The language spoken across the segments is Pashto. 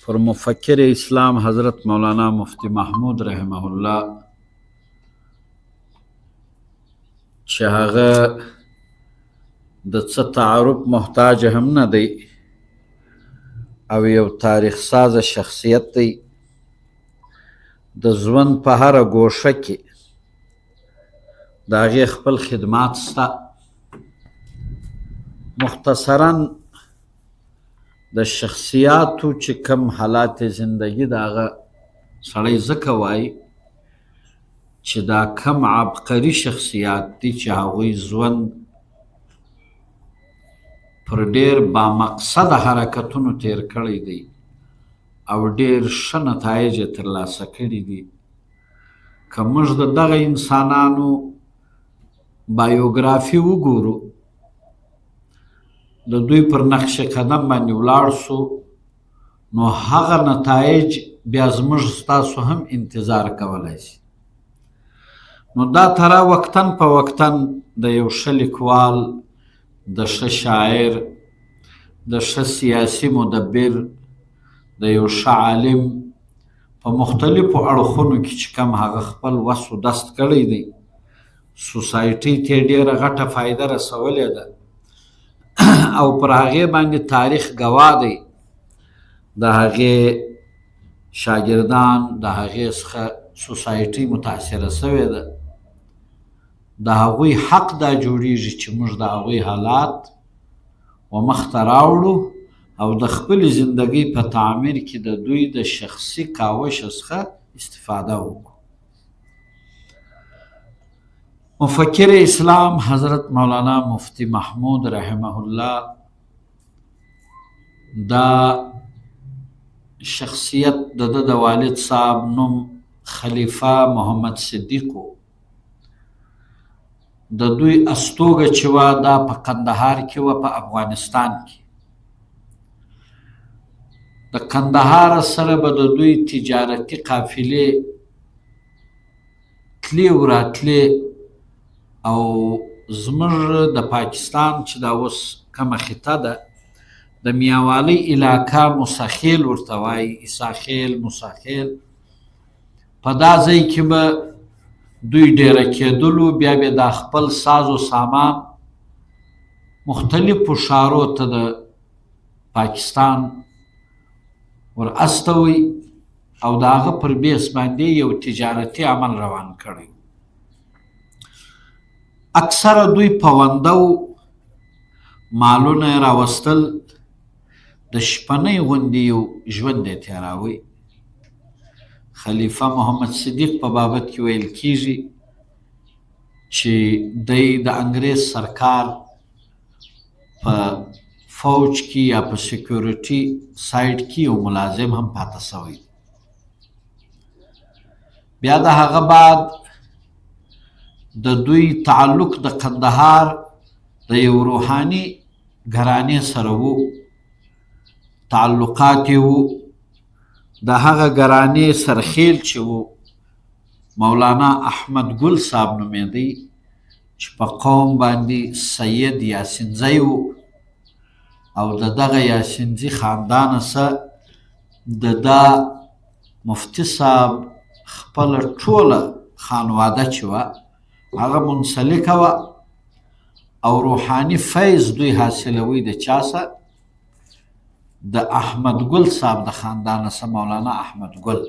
پر مفکر اسلام حضرت مولانا مفتی محمود رحمه الله چې هغه د څه تعارف محتاج هم نه دی او یو تاریخ ساز شخصیت دی. د ژوند په هره ګوشه کې د هغې خپل خدمات سته. مختصراً د شخصیاتو چې کم حالات زندگی د هغه سړی ځکه وایي چې دا کم عبقري شخصیات دي چې هغوی ژوند پر ډېر بامقصده حرکتونو تیر کړی دی او ډېر ښه نتایج یې ترلاسه کړي دي. که موږ د دغه انسانانو بایوګرافي وګورو، د دوی پر نقش قدم باندې ولاړ سو، نو هغه نتایج بیا زموږ ستاسو هم انتظار کولی شي. نو دا تره وقتاً په وقتاً د یو ښه لیکوال، د ښه شاعر، د ښه سیاسي مدبر، د یو ښه عالم په مختلفو اړخونو کې چې کم هغه خپل وس و دست کړی دی، سوسایټۍ ته یې ډېره غټه فایده رسولې ده او پر هغې باندې تاریخ ګواه دی. د هغې شاګردان د هغې څخه سوسایټۍ متاثره سوې ده. د هغوی حق دا جوړیږي چې موږ د هغوی حالات و مخته راوړو او د خپلې زندګۍ په تعمیر کې د دوی د شخصي کاوش څخه استفاده وکړو. مفکر اسلام حضرت مولانا مفتی محمود رحمه الله دا شخصیت د والد صاحب نوم خلیفه محمد صدیق و. د دوی استوګه چې وه دا په قندهار کې وه، په افغانستان کې. د قندهار سره به د دوی تجارتي قافلې تلې و راتلې او زموږ د پاکستان چې دا اوس کومه خطه ده د میاوالی علاقه موساخیل ورته وایي، عیساخیل، موساخیل، په دا ځای کې به دوی ډیره کېدلو. بیا به دا خپل ساز و سامان مختلفو ښارو ته د پاکستان ور استوي او د هغه پر بیس باندې یو تجارتي عمل روان کړی. اکثره دوی پونده و مالونه یې راوستل، د شپنۍ غوندې یو ژوند یې تېراوی. خلیفه محمد صدیق په بابت کې ویل کیږي چې دی د انګریز سرکار په فوج کې یا په سیکیورټي سایډ کې یو ملازم هم پاته سوی. بیا د هغه بعد د دوی تعلق د قندهار د یو روحاني ګرانې سره و، تعلقات یې و. د هغه ګرانې سرخیل چې و مولانا احمد ګل صاحب نومېدی چې په قوم باندې سید یاسینزی و او د دغه یاسینزي خاندانه سه د دا مفتی صاحب خپله ټوله خانواده چې وه هغه منسلکه وه او روحاني فیض دوی حاصلوي د چا سه؟ د احمد ګل صاحب د خاندانه سه، مولانا احمد ګل.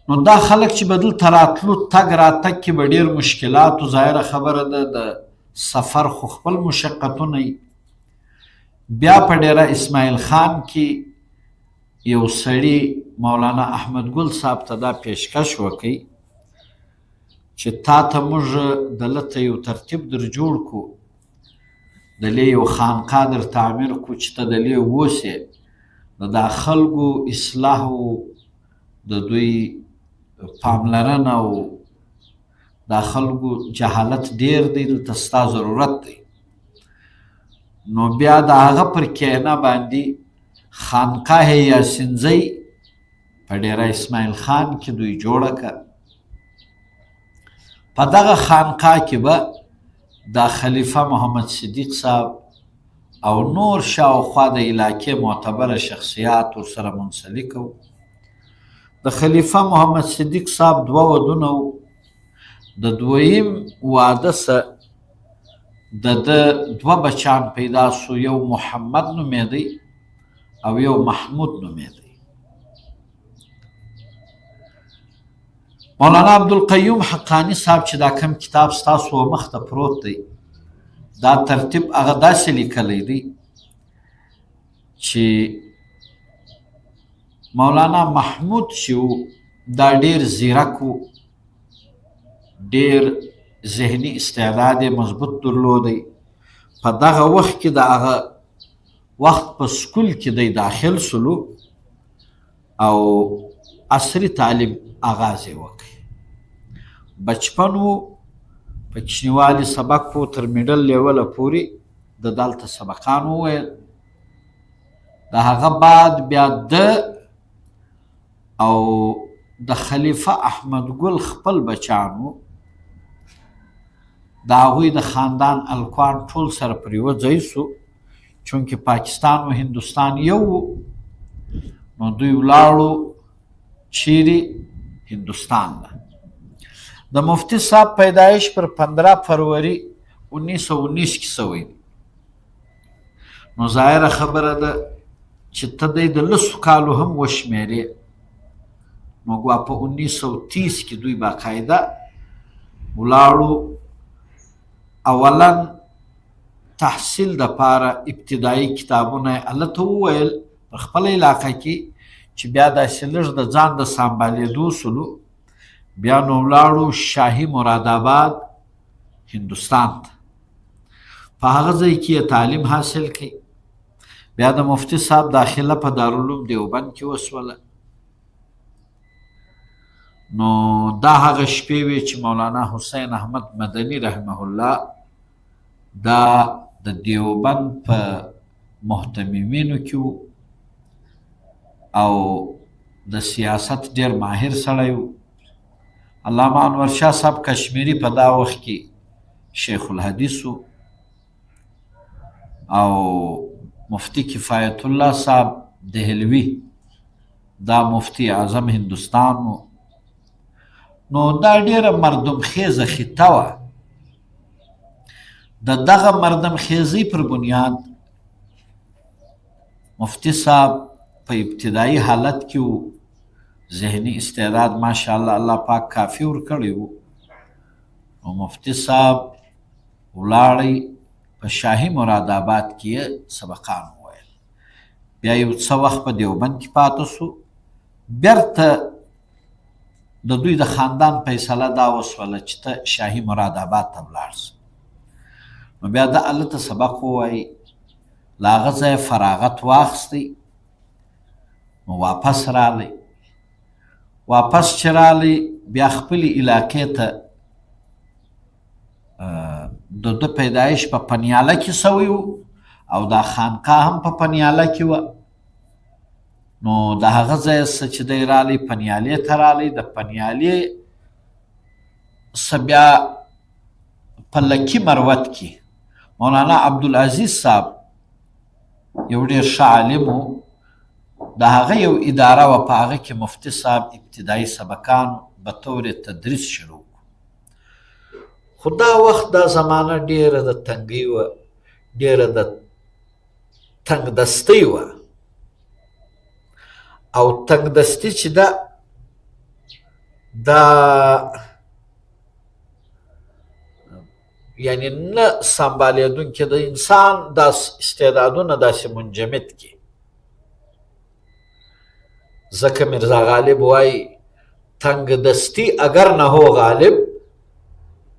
نو دا خلک چې به دلته راتلو، تګ راتګ کې به ډېر مشکلات و، ظاهره خبره ده د سفر خو خپل مشقتونه وي. بیا په ډیره اسماعیل خان کې یو سړي مولانا احمد ګل صاحب ته دا پیشکش وکړي چې تا ته موږ دلته یو ترتیب در جوړ کړو، دلې یو خانقاه در تعمیر کړو چې ته دلې اوسې، د دا خلکو اصلاح و د دوی پاملرنه او دا خلکو جهالت ډیر دی، دلته ستا ضرورت دی. نو بیا د هغه پر کینه باندې خانقاه یاسینزی په ډیره اسماعیل خان کې دوی جوړه کړه. په دغه خانقاه کې به دا خلیفه محمد صدیق صاحب او نور شاوخوا د علاقې معتبره شخصیات ورسره منسلک وو. د خلیفه محمد صدیق صاحب 2 ودونه وو. د دویم واده سه د 2 بچان پیدا سو، یو محمد نومېدی او یو محمود نومېدی. مولانا عبدالقیوم حقانی صاحب چې دا کم کتاب ستاسو مخ ته پروت دی، دا ترتیب هغه داسې لیکلی دی چې مولانا محمود چې و دا ډېر زیرک و، ډېر ذهني استعداد یې مضبوط درلودی. په دغه وخت کې د هغه وخت په سکول کې دی داخل سلو او عصري تعلیم آغاز یې وکړ. بچپن و، په کوچنیوالي سبق و، تر میډل لیوله پورې د دلته سبقان وویل. د هغه بعد بیا د او د خلیفه احمد ګل خپل بچان و، د هغوی د خاندان الکوان ټول سره پر یوه ځای سو، چونکې پاکستان و هندوستان یو و. نو دوی ولاړو چیرې؟ هندوستان ده. د مفتی صاحب پیدایش پر 15 فروری 1919 کې سوی. نو ظاهره خبره ده چې ته دی د 10 کالو هم وشمېرې. نو ګوا په 1930 کې دوی باقاعده ولاړو. اولا تحصیل دپاره ابتدایي کتابونه یې هلته وویل په خپله علاقه کې، چې بیا داسې لږ د ځان د سنبالېدو سلو. بیا نو ولاړو شاهي مراد آباد هندوستان ته. په هغه ځای کې یې تعلیم حاصل کړي. بیا د مفتی صاحب داخله په دارالعلوم دیوبند کې وسوله. نو دا هغه شپې وې چې مولانا حسین احمد مدني رحمه الله دا د دیوبند په محتممینو کې و او د سیاست ډېر ماهر سړی و. علامه انور شاه صاحب کشمیری په دا وخت کې شیخ الحدیث و او مفتی کفایت الله صاحب دهلوي دا مفتی اعظم هندوستان و. نو دا ډېره مردم خیزه خطه وه. د دغه مردم خیزۍ پر بنیاد مفتی صاحب په ابتدایي حالت کې و، ذهني استعداد ماشاءالله الله پاک کافي ورکړی و. نو مفتی صاحب ولاړی په شاهي مراد آباد کې یې سبقان وویل. بیا یو څه وخت په دیوبند کې پاته سو. بیرته د دوی د خاندان فیصله دا وسوله چې ته شاهي مراد آباد ته ولاړ سه. نو بیا د هلته سبق ووایي، له هغه ځایه فراغت واخیستی. نو واپس رالی. واپس چې رالی بیا خپلې علاقې ته د ده پیدایش په پنیاله کې سوی و او دا خانقاه هم په پنیاله کې وه. نو د هغه ځایه څه چې دی رالی پنیالې ته رالی. د پنیالې څه بیا په لکي مروت کې مولانا عبدالعزیز صاحب یو ډېر ښه عالم و. د هغه یو اداره وه، په هغه کې مفتی صاحب ابتدایي سبقان به طور تدریس شروع کړو. خو دا وخت دا زمانه ډېره د تنګۍ وه، ډېره د تنګ دستۍ وه. او تنګ دستي چې ده دا یعنی نه سنبالېدونکې د انسان دا استعدادونه داسې منجمد کړي. ځکه میرزا غالب وایي تنگ دستی اگر نہ ہو غالب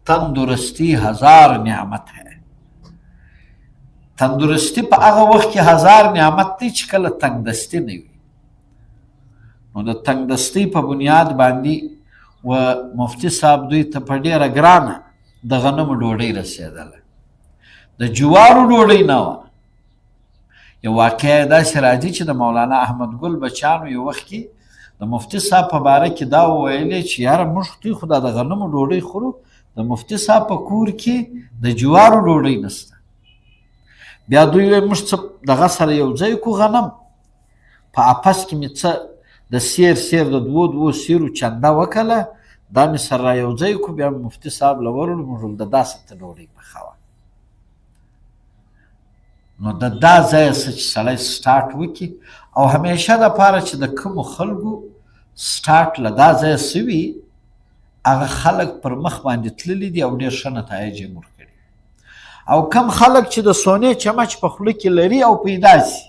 تندرستی 1000 نعمت ہے. تندرستی په هغه وخت کې 1000 نعمت دی چې کله تنگ دستی نه وي. نو د تنگ دستی په بنیاد باندې و مفتی صاحب دوی ته په ډېره ګرانه د غنمو ډوډۍ رسېدله، د جوارو ډوډۍ نه وه. یو واقعه داسې راځي چې د مولانا احمد ګل بچانو یو وخت کې د مفتی صاحب په باره کې دا وویلې چې یاره موږ دوی خو دا د غنمو ډوډۍ خورو، د مفتی صاحب په کور کې د جوارو ډوډۍ نسته. بیا دوی وایي موږ څه دغه سره یو ځای کړو غنم، په اپس کې مې څه د سیر د 2 سیرو چنده وکړله، دا مې سره را یو ځای کړو، بیا مفتي صاحب له ورغلو، موږ ویل د داسې ته ډوډۍ پخوه. نو د دا ځایه څه چې سړی سټارټ وکړي، او همیشه دپاره چې د کومو خلکو سټارټ له دا ځایه څه وي، هغه خلک پر مخ باندې تللي دي او ډېر ښه نتایج یې مور کړي. او کم خلک چې د سونې چمچ په خوله کې لري او پیدا سي،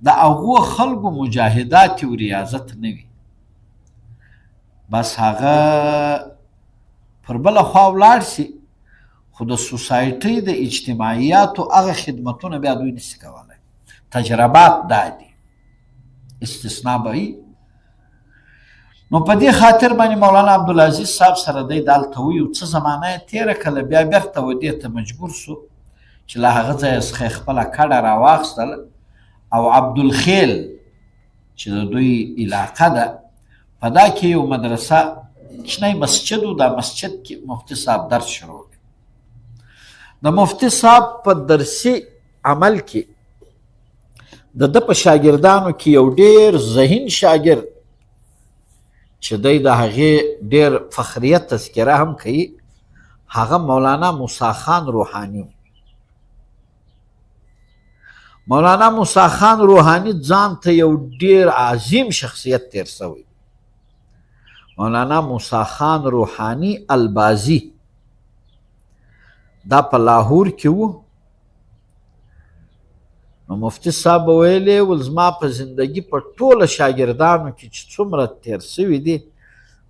د هغو خلکو مجاهدات او ریاضت نه وي، بس هغه پر بله خوا ولاړ سي، خو د سوسایټۍ د اجتماعیاتو هغه خدمتونه بیا دوی نسي کولی. تجربات دا دي، استثنا به وي. نو په دې خاطر باندې مولانا عبدالعزیز صاحب سره دی دلته وي، څه زمانه یې تېره کړله، بیا بېرته ودې ته مجبور سو چې له هغه ځایه څخه یې خپله کډه راواخیستله، او عبدالخیل چې د دوی علاقه ده، په دا کې یو مدرسه کوچنی مسجد و، دا مسجد کې مفتي صاحب درس شروع کړ. د مفتي صاحب په درسي عمل کې د ده په شاګردانو کې یو ډېر ذهین شاګرد چې دی د هغې ډېر فخریت تذکره هم کوي، هغه مولانا موسی خان روحاني و. مولانا موسی خان روحاني ځان ته یو ډېر عظیم شخصیت تیر سوی. مولانا موسی خان روحاني البازي دا په لاهور کې و. نو مفتي صاحب ویلې ول زما په زندگی په ټوله شاګردانو کې چې څومره تیر سوي دي،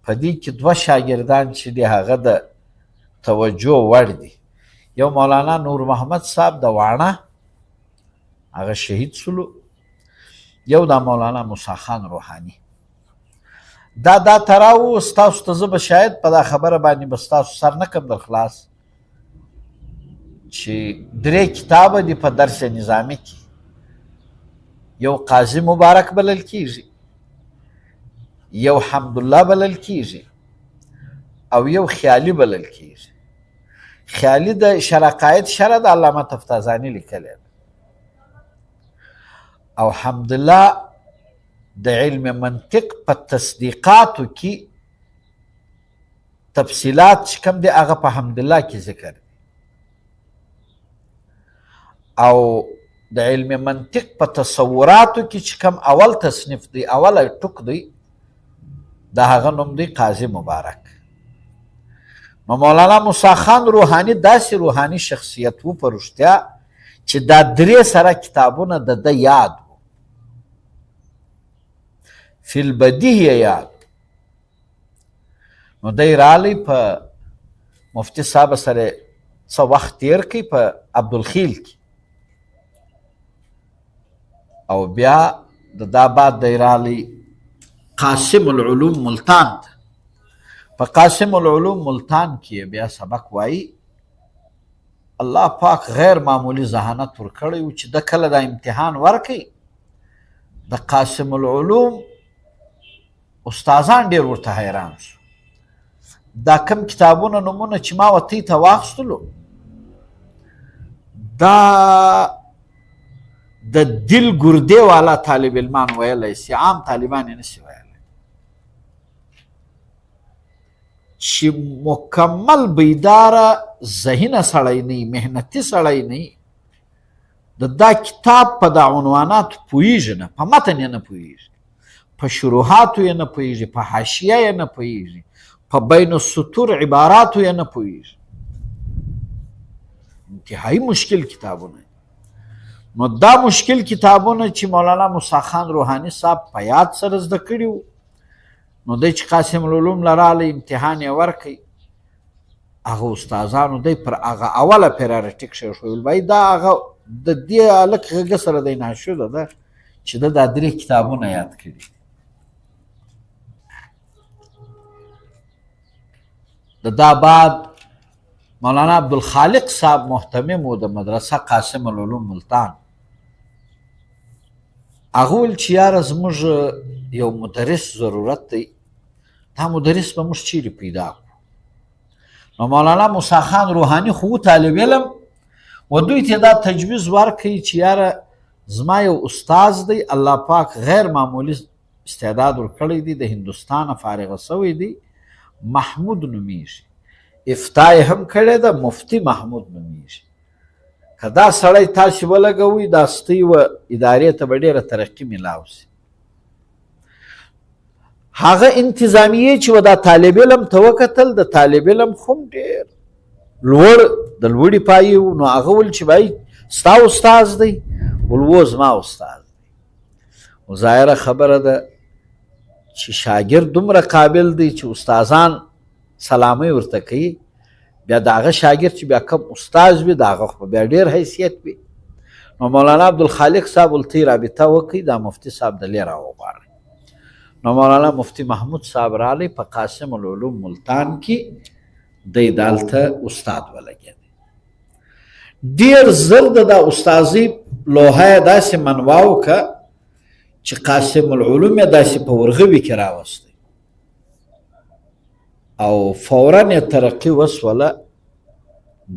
په دې کې 2 شاګردان چې دي هغه د توجه وړ دي. یو مولانا نور محمد صاحب د واڼه، هغه شهید سلو، یو دا مولانا موسی خان روحاني. دا تراو ستاسو ته زه به شاید په دا خبره باندې به ستاسو سر نه کړم در خلاص، چې 3 کتابه دي په درس نظامي کې. یو قاضي مبارک بلل کیږي، یو حمدالله بلل کیږي، او یو خیالي بلل کیږي. خیالي د شرقایت شرع د علامه تفتازاني لیکلی، او حمدالله د علم منطق په تصدیقاتو کې تفصیلات چې کوم دی هغه په حمدالله کې ذکر دی، او د علم منطق په تصوراتو کې چې کوم اول تصنیف دی، اوله ټوک دی، د هغه نوم دی قاضي مبارک. نو مولانا موسی خان روحاني داسې روحاني شخصیت و په رښتیا چې دا 3 سره کتابونه د ده یاد و، فی البدیهیه یاد. نو دی رالی په مفتی صاحب سره څه وخت تیر کړي په عبدالخیل کې، او بیا د دا بعد دی رالی قاسم العلوم ملتان ته. په قاسم العلوم ملتان کې بیا سبق وایي. الله پاک غیر معمولی ذهانت ورکړی و چې د کله دا امتحان ورکړي، د قاسم العلوم استادان ډېر ورته حیران شو. دا کم کتابونه نومونه چې ما ورته ته واخیستلو، دا د دل ګردې والا طالب علمان ویلی سي، عام طالبان یې نسي ویلی، چې مکمل بیداره ذهینه سړی نه وي، محنتي سړی نه وي، د دا کتاب په دا عنواناتو پوهېږي نه، په متن یې نه پوهېږي، په شروحاتو یې نه پوهېږي، په حاشیه یې نه پوهېږي، په بین السطور عباراتو یې نه پوهېږي. انتهایی مشکل کتابونه. نو دا مشکل کتابونه چې مولانا موسی خان روحاني صاحب په یاد سره زده کړي وو، نو دی چې قاسم العلوم لرالی امتحان یې ورکړي، هغه استادانو دی پر هغه اوله پیرارټیک کښېښودل، وایي دا هغه د دې هلک غږه سره دی ناشده ده چې ده دا 3 کتابونه یاد کړي. د دا بعد مولانا عبدالخالق صاحب محتمم و د مدرسه قاسم العلوم ملتان. هغه ویل چې یاره زموږ یو مدرس ضرورت دی، دا مدرس به موږ چیرې پیدا کړو؟ نو مولانا موسی خان روحاني خو طالب علم و دوی ته دا تجویز ورکوي چې یاره زما یو استاز دی الله پاک غیر معمولی استعداد ورکړی دی د هندوستانه فارغه سوی دی محمود نومیږي افتای هم کړې ده مفتی محمود نومیږي که دا سړی تاسې ولګوئ دا ستۍ و ادارې ته به ډېره ترقي میلاو سي هغه انتظامیې چې و دا طالب علم ته وکتل د طالب علم خو هم ډېر لوړ د لوړې پایې و نو هغه ویل چې بھائی ستا استاز دی ول و زما استاد دی و ظاهره خبره ده چې شاګرد دومره قابل دی چې استادان سلامي ورته کوي بیا د هغه شاګرد چې بیا کم استاد وي د هغه خو بیا ډېر حیثیت وي نو مولانا عبدالخالق صاحب ولته رابطه وکړي دا مفتي صاحب دلې راوغواړئ نو مولانا مفتی محمود صاحب رالی په قاسم العلوم ملتان کې دی دالته استاد ولګېد ډېر زر د دا استازي لوحه یې داسې منواو که چې قاسم العلوم یې داسې په ورغوي کې راوستی او فورا یې ترقي وسوله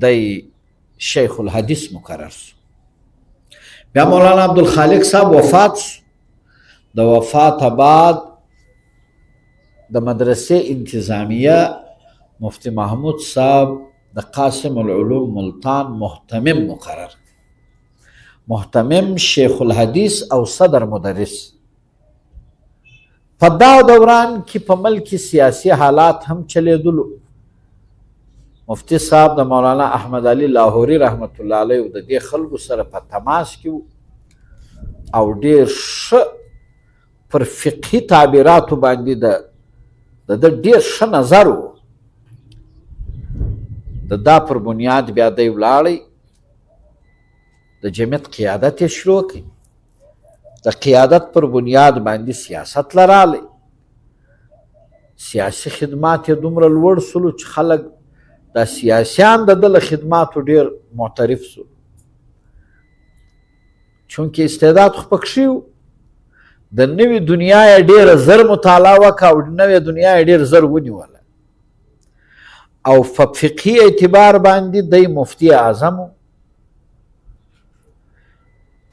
دی شیخ الحدیث مقرر سو بیا مولانا عبدالخالق صاحب وفات سو د وفات بعد د مدرسې انتظامیه مفتی محمود صاحب د قاسم العلوم ملتان محتمم مقرر محتمم شیخ الحدیث او صدر مدرس په دا دوران کې په ملک سیاسی حالات هم چلیدلو مفتی صاحب د مولانا احمد علي لاهوري رحمت الله علیه د دې خلکو سره په تماس کې او ډېر ښه پر فقهي تعبیراتو باندې د ډېر ښه نظر و د دا پر بنیاد بیا دی ولاړی د جمعیت قیادت یې شروع کړي د قیادت پر بنیاد باندې سیاست لرالی سیاسي خدمات یې دومره لوړ سلو چې خلک دا سیاسیان د ده له خدماتو ډېر معترف سو چونکې استعداد خو پکښې و د نوې دنیا یې ډېره زر مطالعه وکړه او نوې دنیا یې ډېر زر ونیوله او په فقهي اعتبار باندې دی مفتی اعظم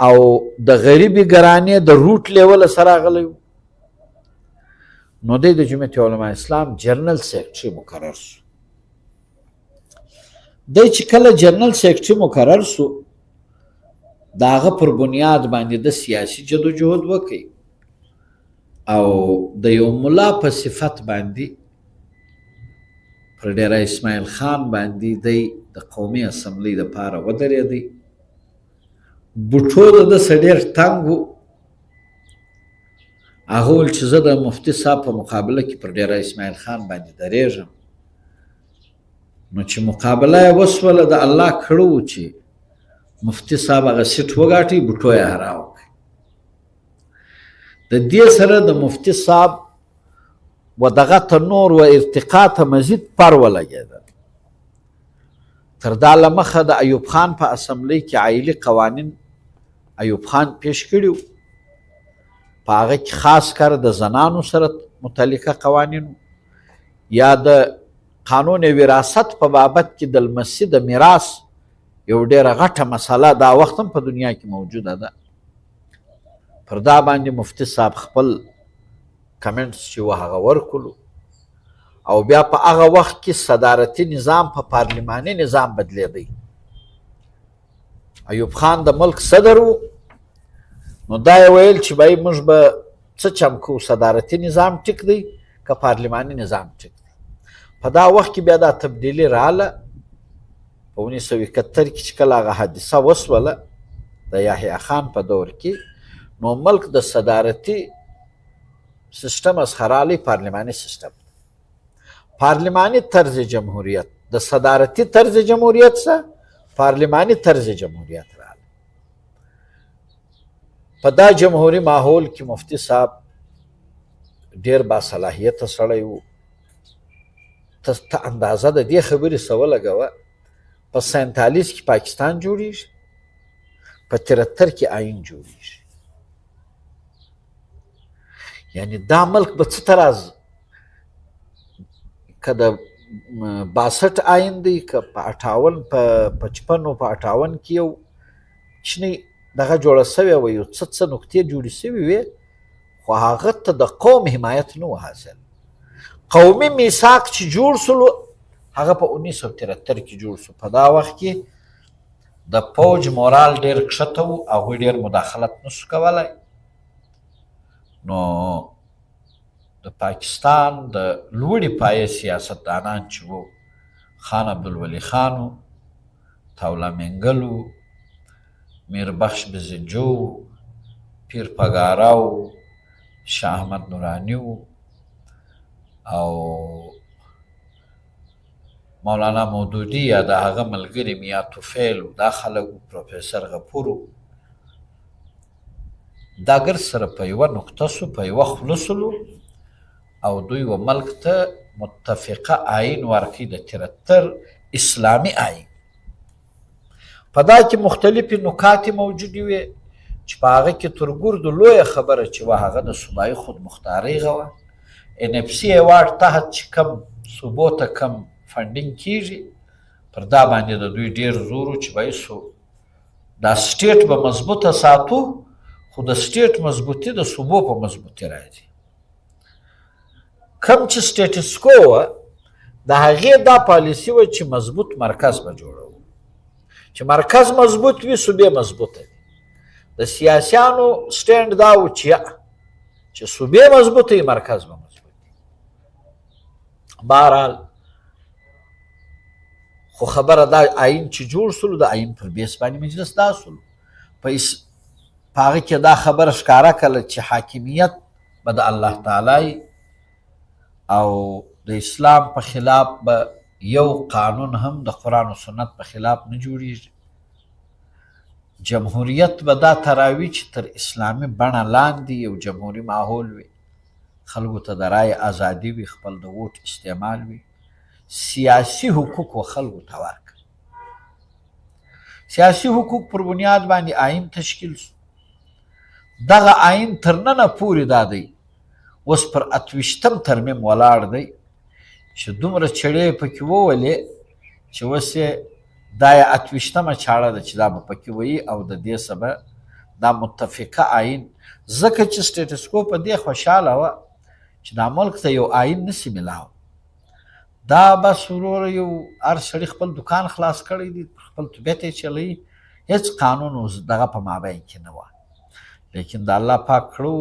او د غریبي ګرانې د روټ لیوله سره راغلی نو دی د جمعیت علماء اسلام جنرال سیکرټري مقرر سو دی چې کله جنرال سیکرټري مقرر سو د هغه پر بنیاد باندې د سیاسي جدوجهد وکړي او د یو ملا په صفت باندې پر ډیره اسماعیل خان باندې دی د قومي اسمبلۍ دپاره ودرېدی بوټو د ده څه ډېر تنګ و هغه ویل چې زه د مفتي صاحب په مقابله کې پر ډیره اسماعیل خان باندې درېږم نو چې مقابله یې وسوله د الله کړه و چې مفتي صاحب هغه سیټ وګاټئ بوټو یې هرا وکړئ د دې سره د مفتي صاحب و دغه ته نور و ارتقا ته مزید پر ولګېده تر دا له مخه د ایوب خان په اسمبلۍ کې عایلي قوانین ایوب خان پیش کړي په هغه کې خاص کر د زنانو سره متعلقه قوانینو یا د قانون وراثت په بابت کې د لمسي د میراث یو ډېره غټه مسله دا وخت هم په دنیا کې موجوده ده پر دا باندې مفتی صاحب خپل کمنټس چې و هغه ورکړلو او بیا په هغه وخت کې صدارتي نظام په پارلماني نظام بدلېدی ایوب خان د ملک صدر و نو دا یې ویل چې بای موږ به څه چم کوو صدارتي نظام ټیک دی که پارلماني نظام ټیک دی په دا وخت کې بیا دا تبدیلي راغله په 1971 کې چې کله هغه حادثه وسوله د یحیی خان په دور کې نو ملک د صدارتي سیستم از خرالی پارلمانی سیستم پارلمانی طرز جمهوریت د صدارتی طرز جمهوریت سره پارلمانی طرز جمهوریت راغلی په دا جمهوری ماحول کې مفتی صاحب ډیر باصلاحیته سړی و ته اندازه د دې خبرې څه ولګوه په 47 کې پاکستان جوړیږي په 73 کې آئین جوړیږي یعنی دا ملک به څه طرز که د 62 آیین دی که په 58 په 55 او په 58 کې یو کوچنی دغه جوړه سوې وه، یو څه نقطې جوړې سوې وې، خو هغه ته د قوم حمایت نه و حاصل. قومي میثاق چې جوړ سولو هغه په 1973 کې جوړ سو. په دا وخت کې د پوج مورال ډېر کښته و، هغوی ډېر مداخلت نسو کولی. نو د پاکستان د لوړې پایې سیاستدانان چې وو، خان عبدالولي خان و، طاوله منګل و، میربخش بزنجو و، پیر پګاره و، شاه احمد نوراني و، او مولانا مودودي یا د هغه ملګري میا توفیل و، دا خلک و، پروفیسر غفور و. دا ګر سره په یوه نقطه سو، په یوه خوله سولو، او دوی و ملک ته متفقه آیین ورکوي، د 73 اسلامي آیین. په دا کې مختلفې نکاتې موجودې وې چې په هغه کې تر ګردو لویه خبره چې وه هغه د صوبایي خودمختارۍ هغه وه. NFC ایوارډ تحت چې کم صوبو ته کم فنډینګ کېږي، پر دا باندې د دوی ډېر زور و چې بایسو دا سټیټ به مضبوطه ساتو، خو د سټیټ مضبوطي د صوبو په مضبوطي راځي. کم چې سټیټسکو وه د هغې دا پالیسي وه چې مضبوط مرکز به جوړوو، چې مرکز مضبوط وي صوبې مضبوطه وي. د سیاسیانو سټینډ دا و چې صوبې مضبوطه وي مرکز به مضبوط وي. بهرحال خو خبره دا آیین چې جوړ سولو، د آیین پر بیس باندې مجلس دا سولو. په هغه کې دا خبره ښکاره کړله چې حاکمیت به د الله تعالی او د اسلام په خلاف به یو قانون هم د قرآن و سنت په خلاف نه جوړیږي. جمهوریت به دا تراوي چې تر اسلامي بڼه لاندې یو جمهوري ماحول وي، خلکو ته د رای ازادي وي، خپل د ووټ استعمال وي، سیاسي حقوق و خلکو ته ورکړي. سیاسي حقوق پر بنیاد باندې آیین تشکیل سو. دغه آیین تر ننه پورې دا دی اوس پر 28م ترمیم ولاړ دی چې دومره چړې پکې وولې چې اوس یې دا یې 28مه چاړه ده چې دا به پکې ویي، او د دې سبه دا متفقه آیین، ځکه چې سټیټسکو په دې خوشحاله وه چې دا ملک ته یو آیین نسي میلاو. دا بس وروره یو هر سړي خپل دکان خلاص کړی دی، خپل طبیعت یې چلوي، هېڅ قانون اوس دغه په مابین کې نه وه. لیکن د الله پاک کړو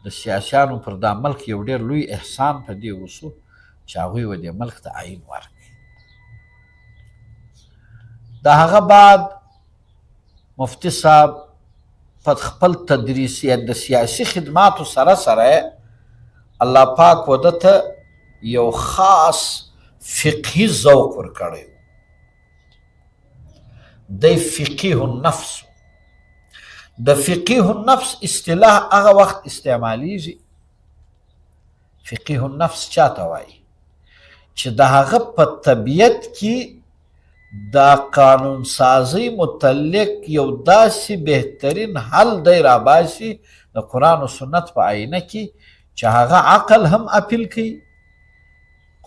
د سیاسیانو پر دا ملک یو ډېر لوی احسان په دې وسو چې هغوی و دې ملک ته آیین ورکړي. د هغه بعد مفتي صاحب په خپل تدریسي د سیاسي خدماتو سره سره الله پاک وده ته یو خاص فقهي ذوق ورکړی و. دی فقیه النفس. د فقیه النفس اصطلاح هغه وخت استعمالیږي. فقیه النفس چاته وایي چې د هغه په طبیعت کې دا قانون سازی متعلق یو داسې بهترین حل دی راباسي د قرآن و سنت په آینه کې چې هغه عقل هم اپیل کوي،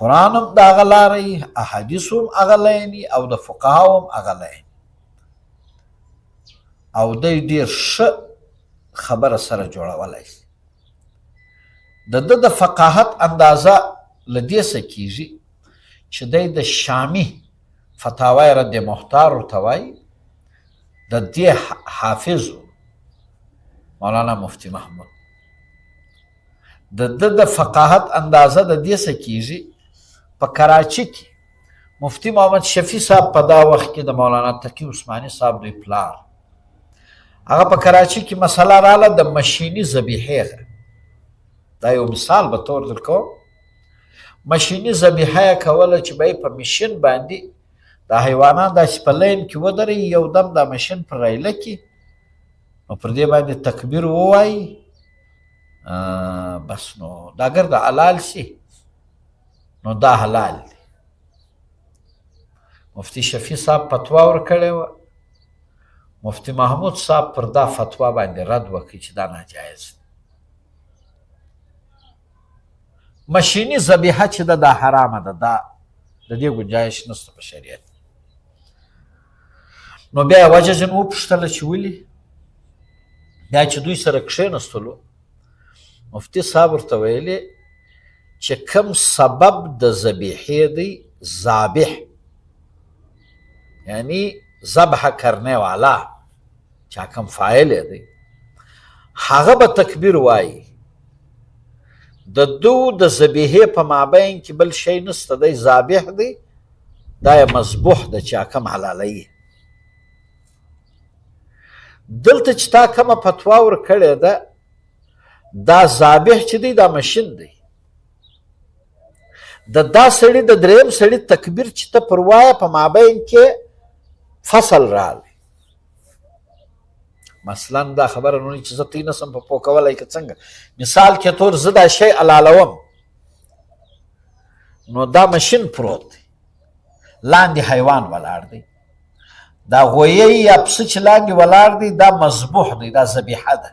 قرآن هم د هغه لاره، احادیث هم هغه لیني، او د فقهاو هم هغه لیني، او دی ډېر ښه خبره سره جوړولی شي. د ده د فقاهت اندازه له دې څه کېږي چې دی د شامي فتاوای رد محتار ورته وایي، د دې حافظ مولانا مفتی محمود. د ده د فقاهت اندازه د دې څه کېږي، په کراچي کې مفتی محمد شفیع صاحب په دا وخت کې د مولانا تقی عثماني صاحب دوی پلار، هغه په کراچي کې مسله راله د مشیني ذبیحې. دا یو مثال به طور در کوم. مشیني ذبیحه یې کوله چې به یې په مشین باندې دا حیوانان داسې په لین کې ودروي، یو دم دا مشین پر ریله کې، نو پر دې باندې تکبیر ووایي، بس نو دا اگر د حلال سي نو دا حلال دی. مفتی شفیع صاحب فتوا ورکړې وه، مفتی محمود صاحب پر دا فتوا باندې رد وکړي چې دا ناجایز دی. مشینی ذبیحه چې ده دا حرامه ده، دا د دې ګنجایش نشته په شریعت. نو بیا یې وجه ځینې وپوښتله چې ولې؟ بیا چې دوی سره کښېنستلو مفتي صاحب ورته ویلې چې کوم سبب د ذبیحې دی ذابح یعنی ذبح کرنے والا چا کوم فاعل دی هغه به تکبیر وایي. د دو د ذبیحې په مابین کې بل شی نسته دی ذابح دی دا یې مذبوح ده چې کوم حلالوي. دلته چې تا کومه فتوا ورکړې ده دا ذابح چې دی دا مشین دی دا سړي د دریم سړي تکبیر چې ته پر وایه په مابین کې فصل راغلی. مثلا دا خبره نو چې زه تی نسم په پوه کولی که څنګه مثال کې طور زه دا شی علالوم نو دا مشین پروت دی لاندې حیوان ولاړ دی دا غویی یا پسه چې لاندې ولاړ دی دا مذبوح دی دا ذبیحه ده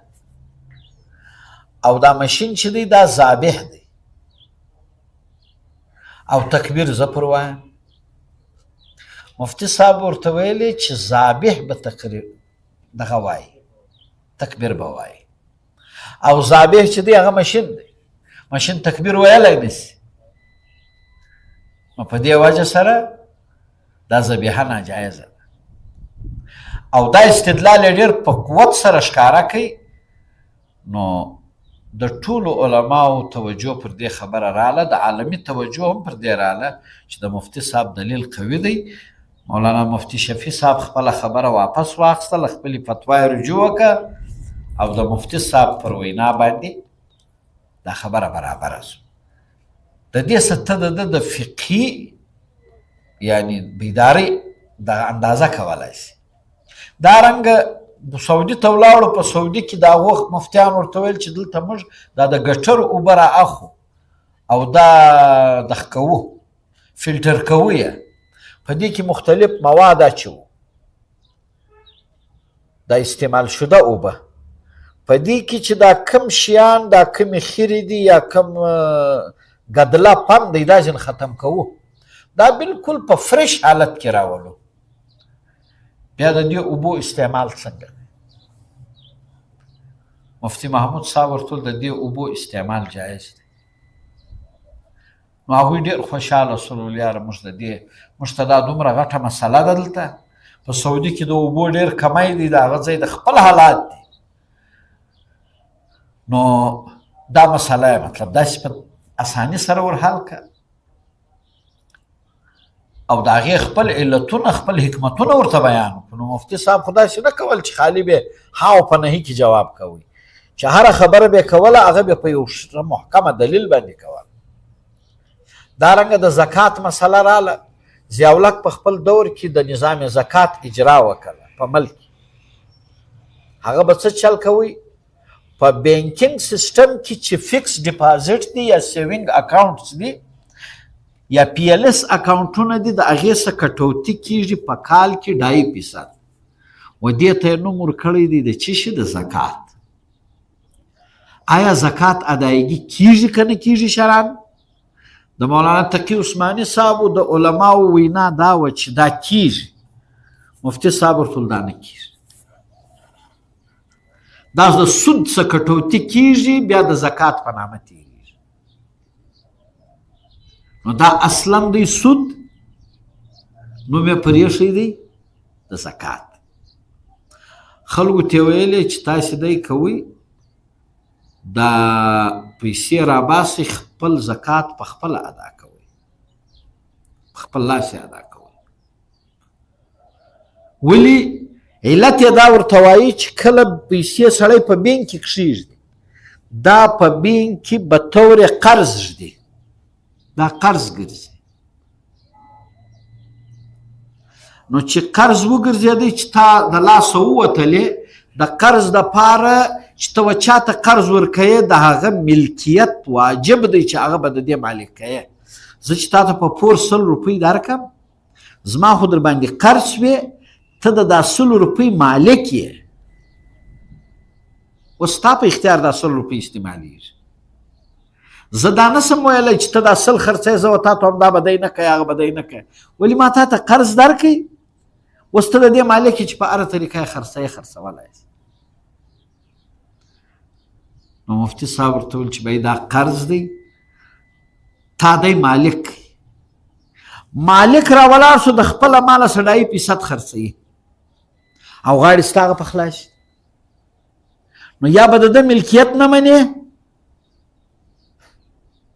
او دا مشین چې دی دا ذابح دی او تکبیر زه پر وایم. مفتي صاحب ورته ویلې چې ذابح به دغه وایي تکبیر به وایي او ذابح چې دی هغه مشین دی مشین تکبیر ویلی نسي. نو په دې وجه سره دا ذبیحه ناجایزه ده او دا استدلال یې ډېر په قوت سره ښکاره کوي. نو د ټولو علماو توجه پر دې خبره راله د عالمي توجه هم پر دې راله چې د مفتي صاحب دلیل قوي دی. مولانا مفتی شفیع صاحب خپله خبره واپس واخیستل خپلې فتوا یې رجوع وکړه او د مفتي صاحب پر وینا باندې دا خبره برابره شو. د دې څه ته د د فقهي یعنی بیداري د اندازه کولی شي. دارنګه سعودي ته ولاړو په سعودي کې دا وخت مفتیان ورته ویل چې دلته موږ دا د ګټر اوبه را اخو او دا دغه کوو فلټر کوو یې په دې کې مختلف مواد اچوو دا استعمال شده اوبه په دې کې چې دا کم شیان دا کمې خیرې دي یا کم ګدله پم دی دا ځین ختم کوو دا بالکل په فرش حالت کې راولو. بیا د دې اوبو استعمال څنګه دی؟ مفتي محمود صاحب ورته د دې اوبو استعمال جایز دی. نو هغوی ډېر خوشحاله شول ویل یاره موږ د دې موږ ته دا دومره غټه مسله ده دلته په سعودي کې د اوبو ډېر کمی دی د هغه ځای د خپل حالات دی نو دا مسله یې مطلب داسې په اساني سره ور حل کړه او د هغې خپل علتونه خپل حکمتونه ورته بیان کړو. نو مفتي صاحب خو داسې نه کول چې خالي به ها او په نهي کې جواب کوي چې هره خبره به یې کوله هغه به په یو محکمه دلیل باندې کوله. دارنګه د زکات مسله راله ضیاءالحق په خپل دور کې د نظام زکات اجرا وکړه په ملک هغه به څه چل کوي په بینکینګ سیستم کې چې فکس ډیپازټ دی یا سیوینګ اکاونټس دی یا پی ایل ایس اکاونټونه دي د هغې څه کټوتي کېږي په کال کې 2.5% و دې ته یې نوم ورکړی دی د څه شي د زکات. آیا زکات ادایګي کېږي که نه کېږي شرعاً؟ د مولانا تقي عثماني صاحبو د علماو وینا دا وه چې دا کېږي. مفتي صاحب ورته دا نه کېږي دا د سود څه کټوتي کېږي بیا د زکات په نامه تېرېږي. نو دا اصلا دی سود نوم یې پرېښی دی د زکات. خلکو ته یې ویلې چې تاسې دی کوئ دا پیسې راباسئ خپل زکات په خپله ادا کوئ په خپل لاس یې ادا کوئ. ولې علت یې دا ورته وایي چې کله پیسې سړی په بینک کې کښېږدي دا په بینک کې به طور قرض ږدي دا قرض ګرځي. نو چې قرض وګرځېدی چې تا د لاسه ووتلې د قرض دپاره چې ته چا ته قرض ورکوې د هغه ملکیت واجب دی چې هغه به د دې مالک کوې. زه چې تا ته په پور 100 روپۍ درکړم زما خو در باندې قرض شوې ته د دا 100 روپۍ مالک یې اوس ستا په اختیار دا 100 روپۍ استعمالېږي. زه دا نسم ویلی چې ته دا 100 خرڅوې زه و تا ته هم دا به دی نه کوې هغه به دی نه کوې ولې ما تا ته قرض درکوي اوس ته د دې مالک چې په هره طریقه یې خرڅوې خرڅولی شي. نو مفتي صاحب ورته وویل چې بهی دا قرض دی تا دی مالک مالک را ولاړ شو د خپله ماله سړایي فیصد خرڅوي او غاړې ستا هغه په خلا شي نو یا به د ده ملکیت نه منې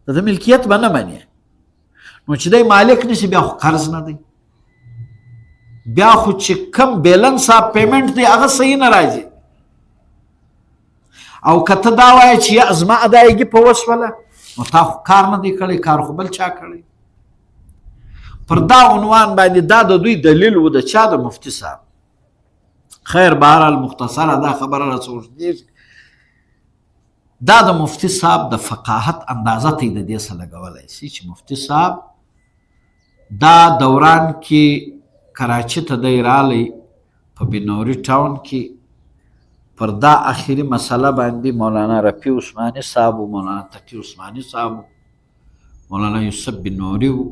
د ده ملکیت به نه منې نو چې دی مالک نشي بیا خو قرض نه دی بیا خو چې کم بیلنس آف پیمنټ دی هغه صحیح نه راځي او که ته دا وایې چې یا زما ادایګي په وشوله نو تا خو کار نه دی کړی کار خو بل چا کړی پر دا عنوان باندې دا د دوی دلیل و د چا د مفتي صاحب خیر بهرحال مختصره دا خبره راڅه دا د مفتي صاحب د فقاهت اندازه ته د دې څه لګولی شي چې مفتي صاحب دا دوران کې کراچي ته دی رالی په بنوري ټاون کې پر دا اخري مسله باندې مولانا رفیع عثماني صاحب و مولانا تقي عثماني صاحب مولانا یوسف بنوري و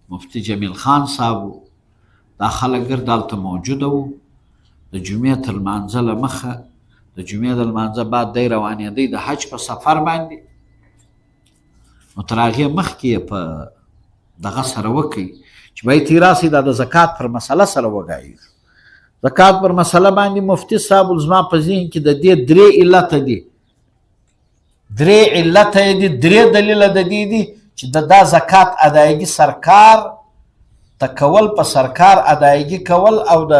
مفتی جمیل خان صاحب دا خلک ګرد هلته موجوده وو د جمعې تر لمانځه له مخه د جمعې د لمانځه بعد دی روانېدی د حج په سفر باندې نو تر هغې مخکې یې په دغه سره وکړئ چې باید ترې راسئ دا د زکات پر مسله سره وګایو زکات پر مسله باندې مفتي صاحب زما په ذهن کې د دې 3 علته دي 3 علته یې دي 3 دلیله د دې دي چې د دا زکات ادایګي سرکار ته کول په سرکار ادایګي کول او د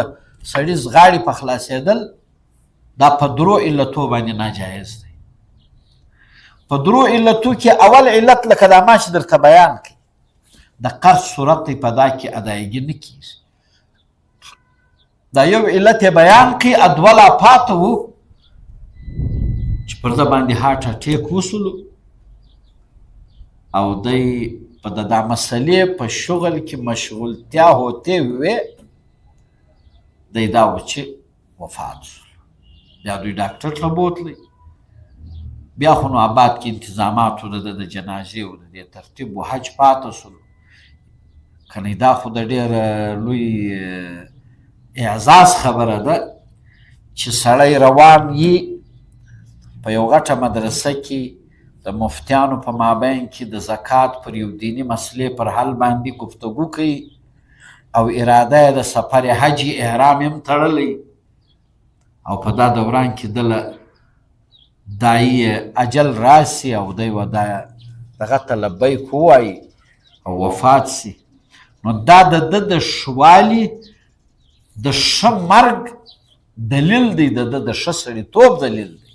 سړي غاړې په خلاصېدل دا په 3 علتو باندې ناجایز دی په 3 علتو کې اول علت لکه دا ما چې درته بیان کړي د قرض صورت په دا کې ادایګي نه کیږي دا یو علت بیان کړي ادولا پاته وو چې پر ده باندې هارټ اټیک وسولو او دی په دا مسلې په شغل کې مشغولتیا هوتې وې دی دا و چې وفات شو بیا دوی ډاکټر ته بوتلی بیا خو نو آباد کې انتظامات و د جنازې و د دې ترتیب و حج پاته شولو کنی دا خو د ډېر لوی اعزاز خبره ده چې سړی روان یي په یو غټه مدرسه کې د مفتیانو په مابین کې د زکات پر یو دینی مسلې پر حل باندې گفتگو کوي او اراده یې د سفر حج احرام هم تړلی او په دا دوران کې دله دای اجل راسي او دی و دا دغه ته لبیک ووایي او وفات سي نو دا د ده د شوالي د ښه مرګ دلیل دی د ده د ښه سړیتوب دلیل دی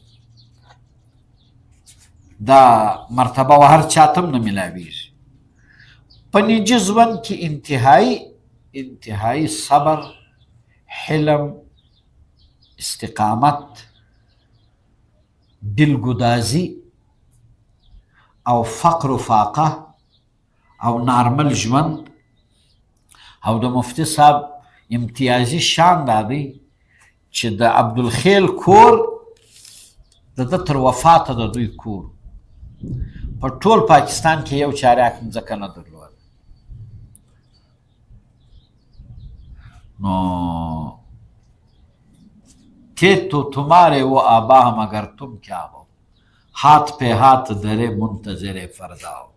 دا مرتبه و هر چاته هم نه میلاویږي په نجي ژوند کې انتهایی صبر حلم استقامت دلګدازي او فقر و فاقه او نارمل ژوند او د مفتي صاحب امتیازي شان دا دی چې د عبدالخیل کور د ده تر وفاته د دوی کور په ټول پاکستان کې یو چارواک مځکه نه درلوده نو थे तो तुम्हारे वो आबा मगर तुम क्या हो हाथ पे हाथ धरे منتظر فردا हो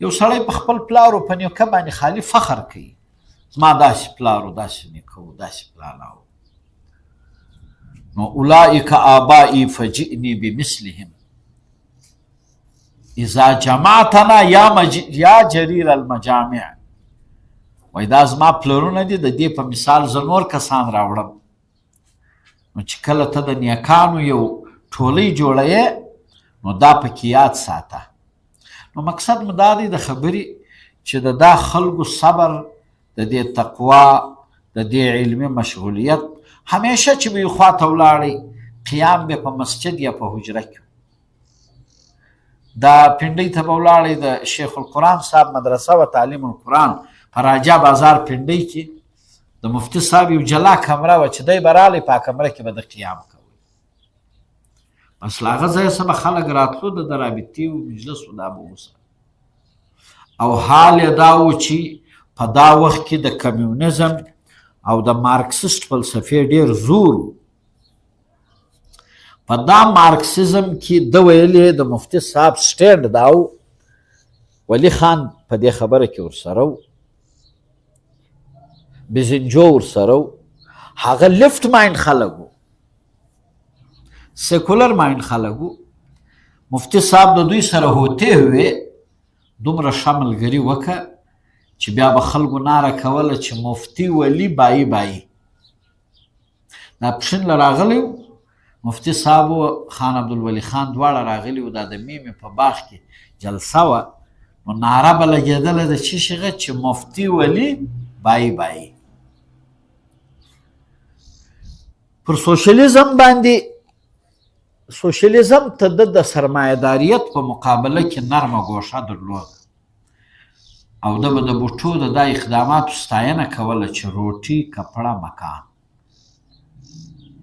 یو سړی په خپل پلار او په نیکه باندې خالي فخر کوي زما داسې پلار او داسې نیکه او داسې پلار او نو اولئک آبائی فجئنی بمثلهم اذا جمعتنا یا جریر المجامع وای دا زما پلرونه دي د دې په مثال زه نور کسان راوړم نو چې کله ته د نیکانو یو ټولۍ جوړوې نو دا پکې یاد ساته نو مقصد مو دا دی د خبرې چې د دا خلکو صبر د دې تقوا د دې علمي مشغولیت همیشه چې به یې خواته ولاړئ قیام به په مسجد یا په حجره کې دا پنډۍ ته به ولاړئ د شیخ القرآن صاحب مدرسه و تعلیم القرآن په راجا بازار پنډۍ کې د مفتي صاحب یو جلا کمره وه چې دی به رالی په کمره کې به د قیام کوئ اصل هغه ځای څه به خلک راتلو د رابطې و مجلس و دا به اوس او حال یې دا و چې په دا وخت کې د کمیونیزم او د مارکسیسټ فلسفې ډېر زور و. په دا مارکسیزم کې ده ویلې د مفتي صاحب سټینډ دا و، ولی خان په دې خبره کې ورسره و، بیزنجو ورسره و، هغه لیفت مایند خلک و، سیکولر مایند خلک و. مفتي صاحب د دوی سره هوتې وې دومره ښه ملګري وکړه چې بیا به خلکو ناره کوله چې مفتي ولی بایی بایی. دا پښین له راغلی و، مفتي صاحب و خان عبدالولي خان دواړه راغلي و، دا د میمې په باغ کې جلسه وه، نو ناره به لګېدله د څه شي چې مفتي ولی بایی بایی. پر سوشلیزم باندې سوشلیزم ته د سرمایه‌داریت په مقابله کې نرمه ګوښه درلوده او ده به د بوټو د دا اقداماتو ستاینه کوله چې روټي کپړه مکان.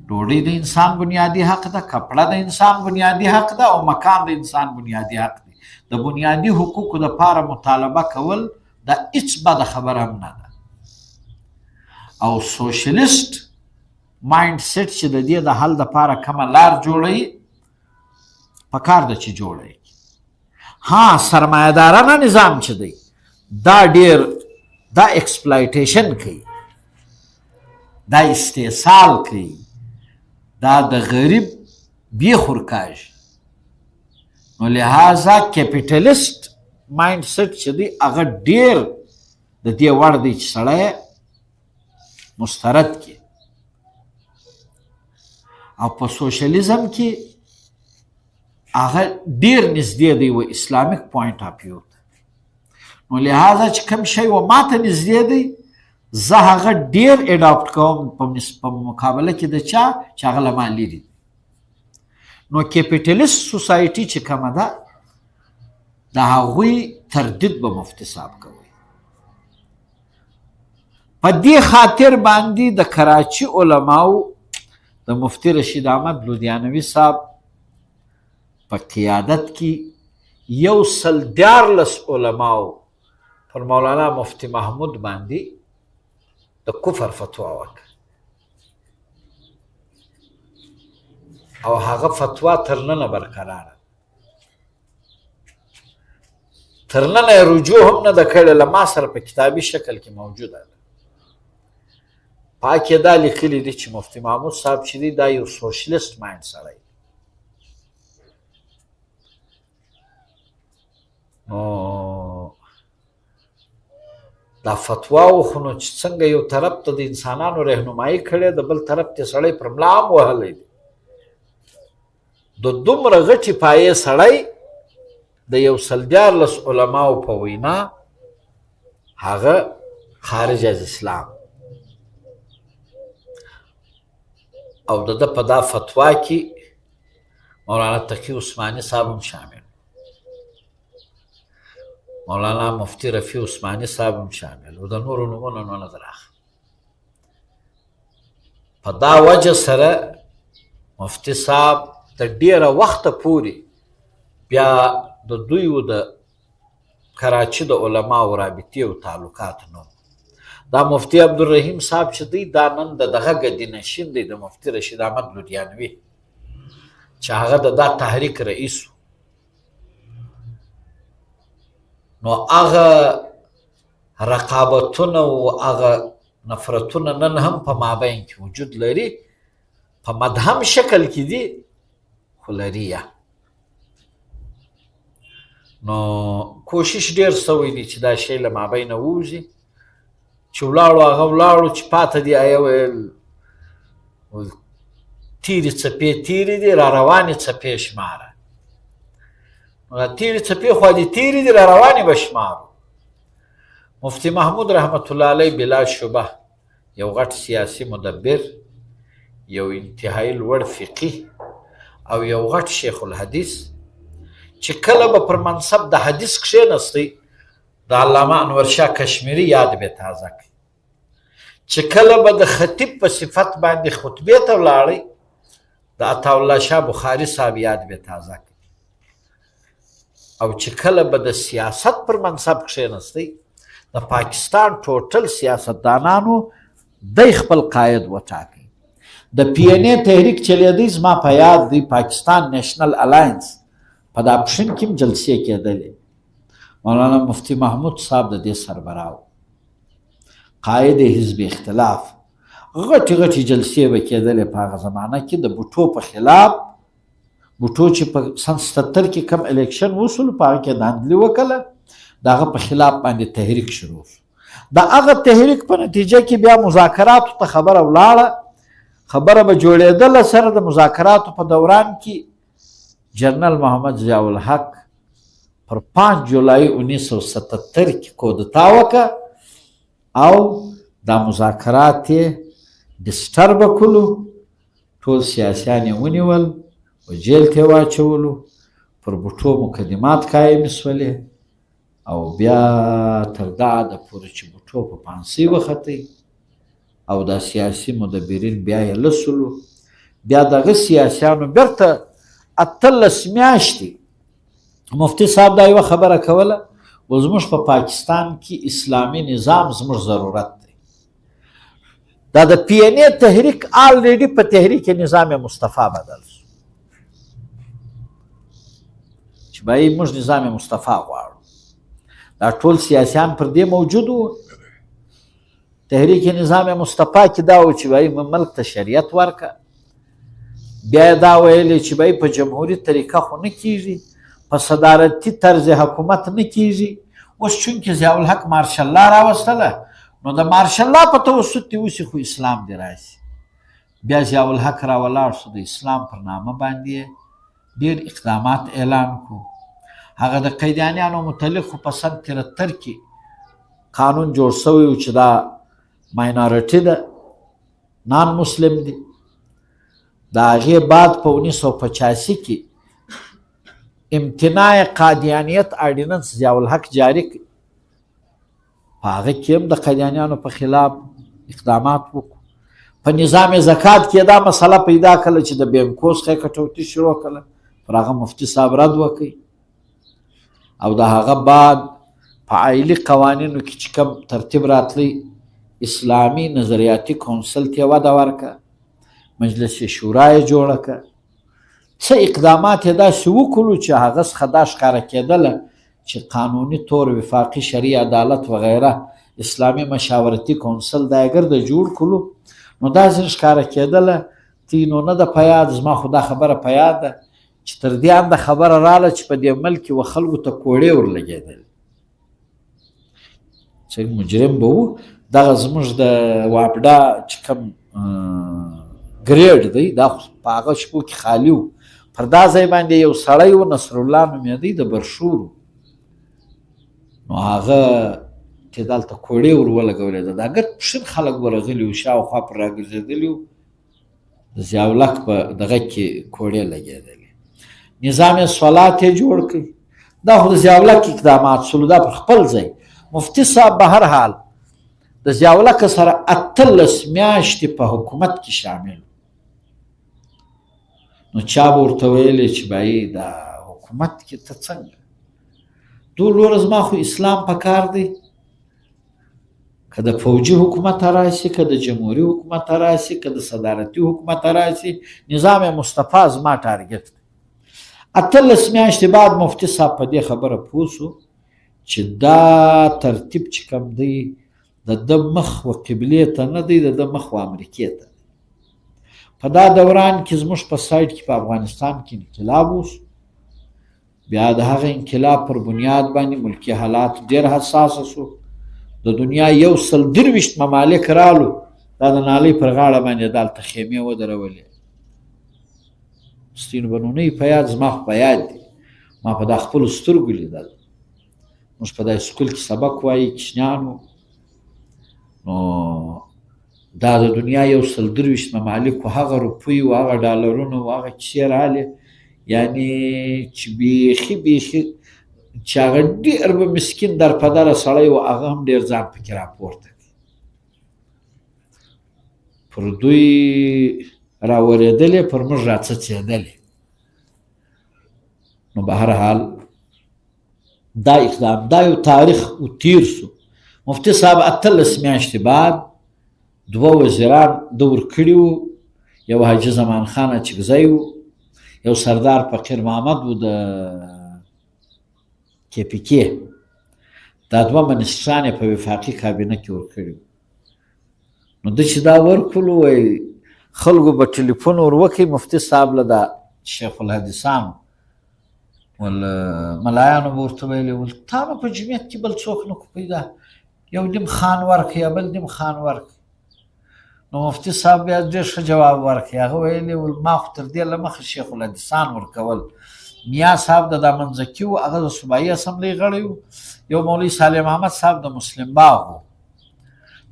ډوډۍ د انسان بنیادي حق ده، کپړه د انسان بنیادي حق ده او مکان د انسان بنیادي حق دی. د بنیادي حقوقو دپاره مطالبه کول دا هیڅ بده خبره هم نه ده. او سوشلیست مایند سیټ چې د دې د حل دپاره کومه لار جوړوي پکار ده چې جوړوي. ها سرمایه‌دارانه نظام چې دی دا ډېر دا ایکسپلایټیشن کوي، دا استحصال کوي، دا د غریب بیخ ورکاږي. نو لہذا کیپیټلیسټ مایند سیټ چې دی هغه ډېر د دې وړ دی چې سړی مسترد کړي. او په سوشلیزم کې هغه ډېر نږدې دی و اسلامیک پوینټ آف ویو ته. نو لہذا چې کوم شی و ماته نږدې دی زه هغه ډېر اډاپټ کوم په مقابله کې د چا چې هغه له ما لرې دی. نو کیپیټلیست سوسایټي چې کومه ده د هغوی تردید به مفتي صاحب کوي. په دې خاطر باندې د کراچي علماو د مفتي رشید احمد لودیانوي صاحب په قیادت کې 114 علماو پر مولانا مفتی محمود باندې د کفر فتوا وکړه او هغه فتوا تر ننه برقراره، تر ننه یې رجوع هم نه ده کړې، له ما سره په کتابي شکل کې موجوده ده. پاکې دا لیکلي دي چې مفتي محمود صاحب چې دی دا یو سوشلیست مایند سړی. نو دا فتوا خو نو چې څنګه یو طرف ته د انسانانو رهنمایي کړې د بل طرف ته سړی پر ملا هم وهلی دی. د دومره غټې پایې سړی د 114 علماو په وینا هغه خارج از اسلام او د ده په دا فتوا کې مولانا تقی عثماني صاحب هم شامل، مولانا مفتی رفیع عثماني صاحب هم شامل او د نورو نومونه نو نظر اخلي. په دا وجه سره مفتی صاحب د ډېره وخته پورې بیا د دوی د کراچي د علماو رابطې او تعلقات نه. دا مفتی عبدالرحیم صاحب چې دی دا نن د دغه ګدینشین دی د مفتی رشید احمد لودیانوي چې هغه د دا تحریک رئیس و. نو هغه رقابتونه او هغه نفرتونه نن هم په مابین کې وجود لري، په مدهم شکل کې دي خو لري. نو کوشش ډېر سوی دی چې دا شی له مابینه ووځي، چې ولاړو هغه ولاړو چې پاته دي آیا ویل تیرې څپې تیرې دي را روانې څپې شماره. تیرې څپې خو دې تیرې دي را روانې به شمارو. مفتی محمود رحمت الله علیه بلا شبه یو غټ سیاسي مدبر، یو انتهایی لوړ فقیه او یو غټ شیخ الحدیث چې کله به پر منصب د حدیث کښېنستی د علامه انورشاه کشمیري یاد به تازه کړي، چې کله به د خطیب په صفت باندې خطبې ته ولاړی د عطاالله شاه بخاري صاحب یاد به تازه کړي او چې کله به د سیاست پر منصب کښېنستی د پاکستان ټوټل سیاستدانانو دی خپل قاید وټاکئ. د پی این اے تحریک چلیدی زما په یاد دی پاکستان نیشنل الاینس په دا پښین کې هم جلسې کېدلې. مولانا مفتی محمود صاحب د دې سربراو قاید حزب اختلاف غټې غټې جلسې به کېدلې په هغه زمانه کې د بوټو په خلاف. بوټو چې په سن 77 کې کم الیکشن وسول په هغه کې داندلي وکړه د هغه په خلاف باندې تحریک شروع شو. د هغه تحریک په نتیجه کې بیا مذاکراتو ته خبره ولاړه. خبره به جوړېدله سره د مذاکراتو په دوران کې جنرال محمد ضیاء الحق پر 5 جولای 1977 کې کودتا وکړه او دا مذاکرات یې ډسټرب کړلو. ټول سیاسیان یې ونیول و جیل ته یې واچولو. پر بوټو مقدمات قایم شولې او بیا تر دا حده پورې چې بوټو په پانسۍ وختئ او دا سیاسي مدبرین بیا یې لسلو. بیا دغه سیاسیانو بیرته 18 میاشتې مفتی صاحب دا یوه خبره کوله و زموږ په پاکستان کې اسلامي نظام زموږ ضرورت دی. دا د پی این اے تحریک آلریډي په تحریک نظام مصطفی بدل شو چې بایی موږ نظام مصطفی غواړو. دا ټول سیاسیان پر دې موجود وو. تحریک نظام مصطفی کې دا و چې بایی ملک ته شریعت ورکه. بیا یې دا ویلې چې بایی په جمهوري طریقه خو نه کیږي، په صدارتي طرز حکومت نه کیږي. اوس چونکې ضیاء الحق مارشل لا راوستله نو د مارشل لا په توسط دې اوسي خو اسلام دې راشي. بیا ضیاء الحق راولاړ شو. د اسلام پر نامه باندې ډېر اقدامات اعلان کړو. هغه د قیدیانیانو متعلق خو په سن 73 کې قانون جوړ شوی و چې دا ماینارټي ده، نان مسلم دي. د هغې بعد په 1985 کې امتناع قادیانیت آرډیننس ضیاء الحق جاری کړ. په هغه کې هم د قادیانیانو په خلاف اقدامات وکړو. په نظام زکات کې دا مسله پیدا کړله چې د بینکو څخه کټوتي شروع کړله. پر هغه مفتي صاحب رد وکړي او د هغه بعد په عایلي قوانینو کې چې کوم ترتیب راتلی اسلامي نظریاتي کونسل ته وده ورکړه، مجلس شورا یې جوړه کړه. څه اقدامات یې داسې وکړو چې هغه څخه دا ښکاره کېدله چې قانوني طور وفاقي شرعي عدالت وغیره اسلامي مشاورتي کونسل دا اگر د جوړ کړلو نو داسې ښکاره کېدله تینو نه ده په یاد. زما خو دا خبره په یاد ده چې تر دې انده خبره راله چې په دې ملک کې و خلکو ته کوړې ورلګېدلې. چې مجرم به و. دغه زموږ د واپډا چې کوم ګریډ دی دا په هغه شپو کې خالي و. پر دا ځای باندې یو سړی و نصرالله نومېدی د برشور و. نو هغه چې دلته کوړې ور ولګولې ده. دا ګټ پښین خلک ورغلي وو، شاوخوا پر راګرځېدلي وو. د ضیاء الحق په دغه کې کوړې لګېدلې. نظام صلات یې جوړ کړي. دا خو د ضیاء الحق اقدامات شولو. دا پر خپل ځای مفتی صاحب به هر حال د ضیاء الحق سره 18 میاشتې په حکومت کې شامل. نو چا به ورته ویلې چې بایی دا حکومت کې ته څنګه ټول ورځ ما خو اسلام په کار دی. که د فوجي حکومت راشي، که د جمهوري حکومت راشي، که د صدارتي حکومت راشي، نظام مصطفی زما ټارګټ دی. 18 میاشتې بعد مفتی صاحب په دې خبره پوه شو چې دا ترتیب چې کوم دی د ده مخ و قبلې ته نه دی، د ده مخ و امریکې ته. په دا دوران کې زموږ په سایډ کې په افغانستان کې انقلاب وشو. بیا د هغه انقلاب پر بنیاد باندې ملکي حالات ډېر حساسه شو. د دنیا 123 ممالک رالو. دا د نالۍ پر غاړه باندې دلته خیمې ودرولې. ستینو بنونۍ په یاد زما خو په یاد دي. ما په دا خپلو سترګو لیدل. موږ په دا سکول کې سبق وایي کوچنیانو. نو دا د دنیا 123 ممالکو هغه روپۍ و هغه ډالرونه و هغه کیسې رالې. یعنې چې بیخي چې هغه ډېر به مسکین درپدره سړی و هغه هم ډېر ځان پکې راپورته کړي. پر دوی راورېدلې پر موږ راڅڅېدلې. نو به هر حال دا اقدام دا یو تاریخ تیر سو. مفتي صاحب 18 میاشتې بعد 2 وزیران د ورکړي وو، یو حاجي زمان خان اچکزی و، یو سردار فقیر محمد و د KPK. دا 2 منسټران یې په وفاقي کابینه کې ورکړي وو. نو ده چې دا ورکړلو وایي خلکو به ټلیفون ور وکړي مفتي صاحب له دا شیخ الحدیثانو ول ملایانو به ورته ویلي ول تا به په جمعیت کې بل څوک نه کو پیدا، یو نیم خان ورکړي یا بل نیم خان ورکړي. نو مفتي صاحب بیا ډېر ښه جواب ورکړي. هغه ویلي ول ما خو تر دې له مخه شیخ الحدیثان ورکول. میا صاحب د دا منځکي و، هغه د صوبایي اسمبلۍ غړی و. یو مولوي صالح محمد صاحب د مسلم باغ و.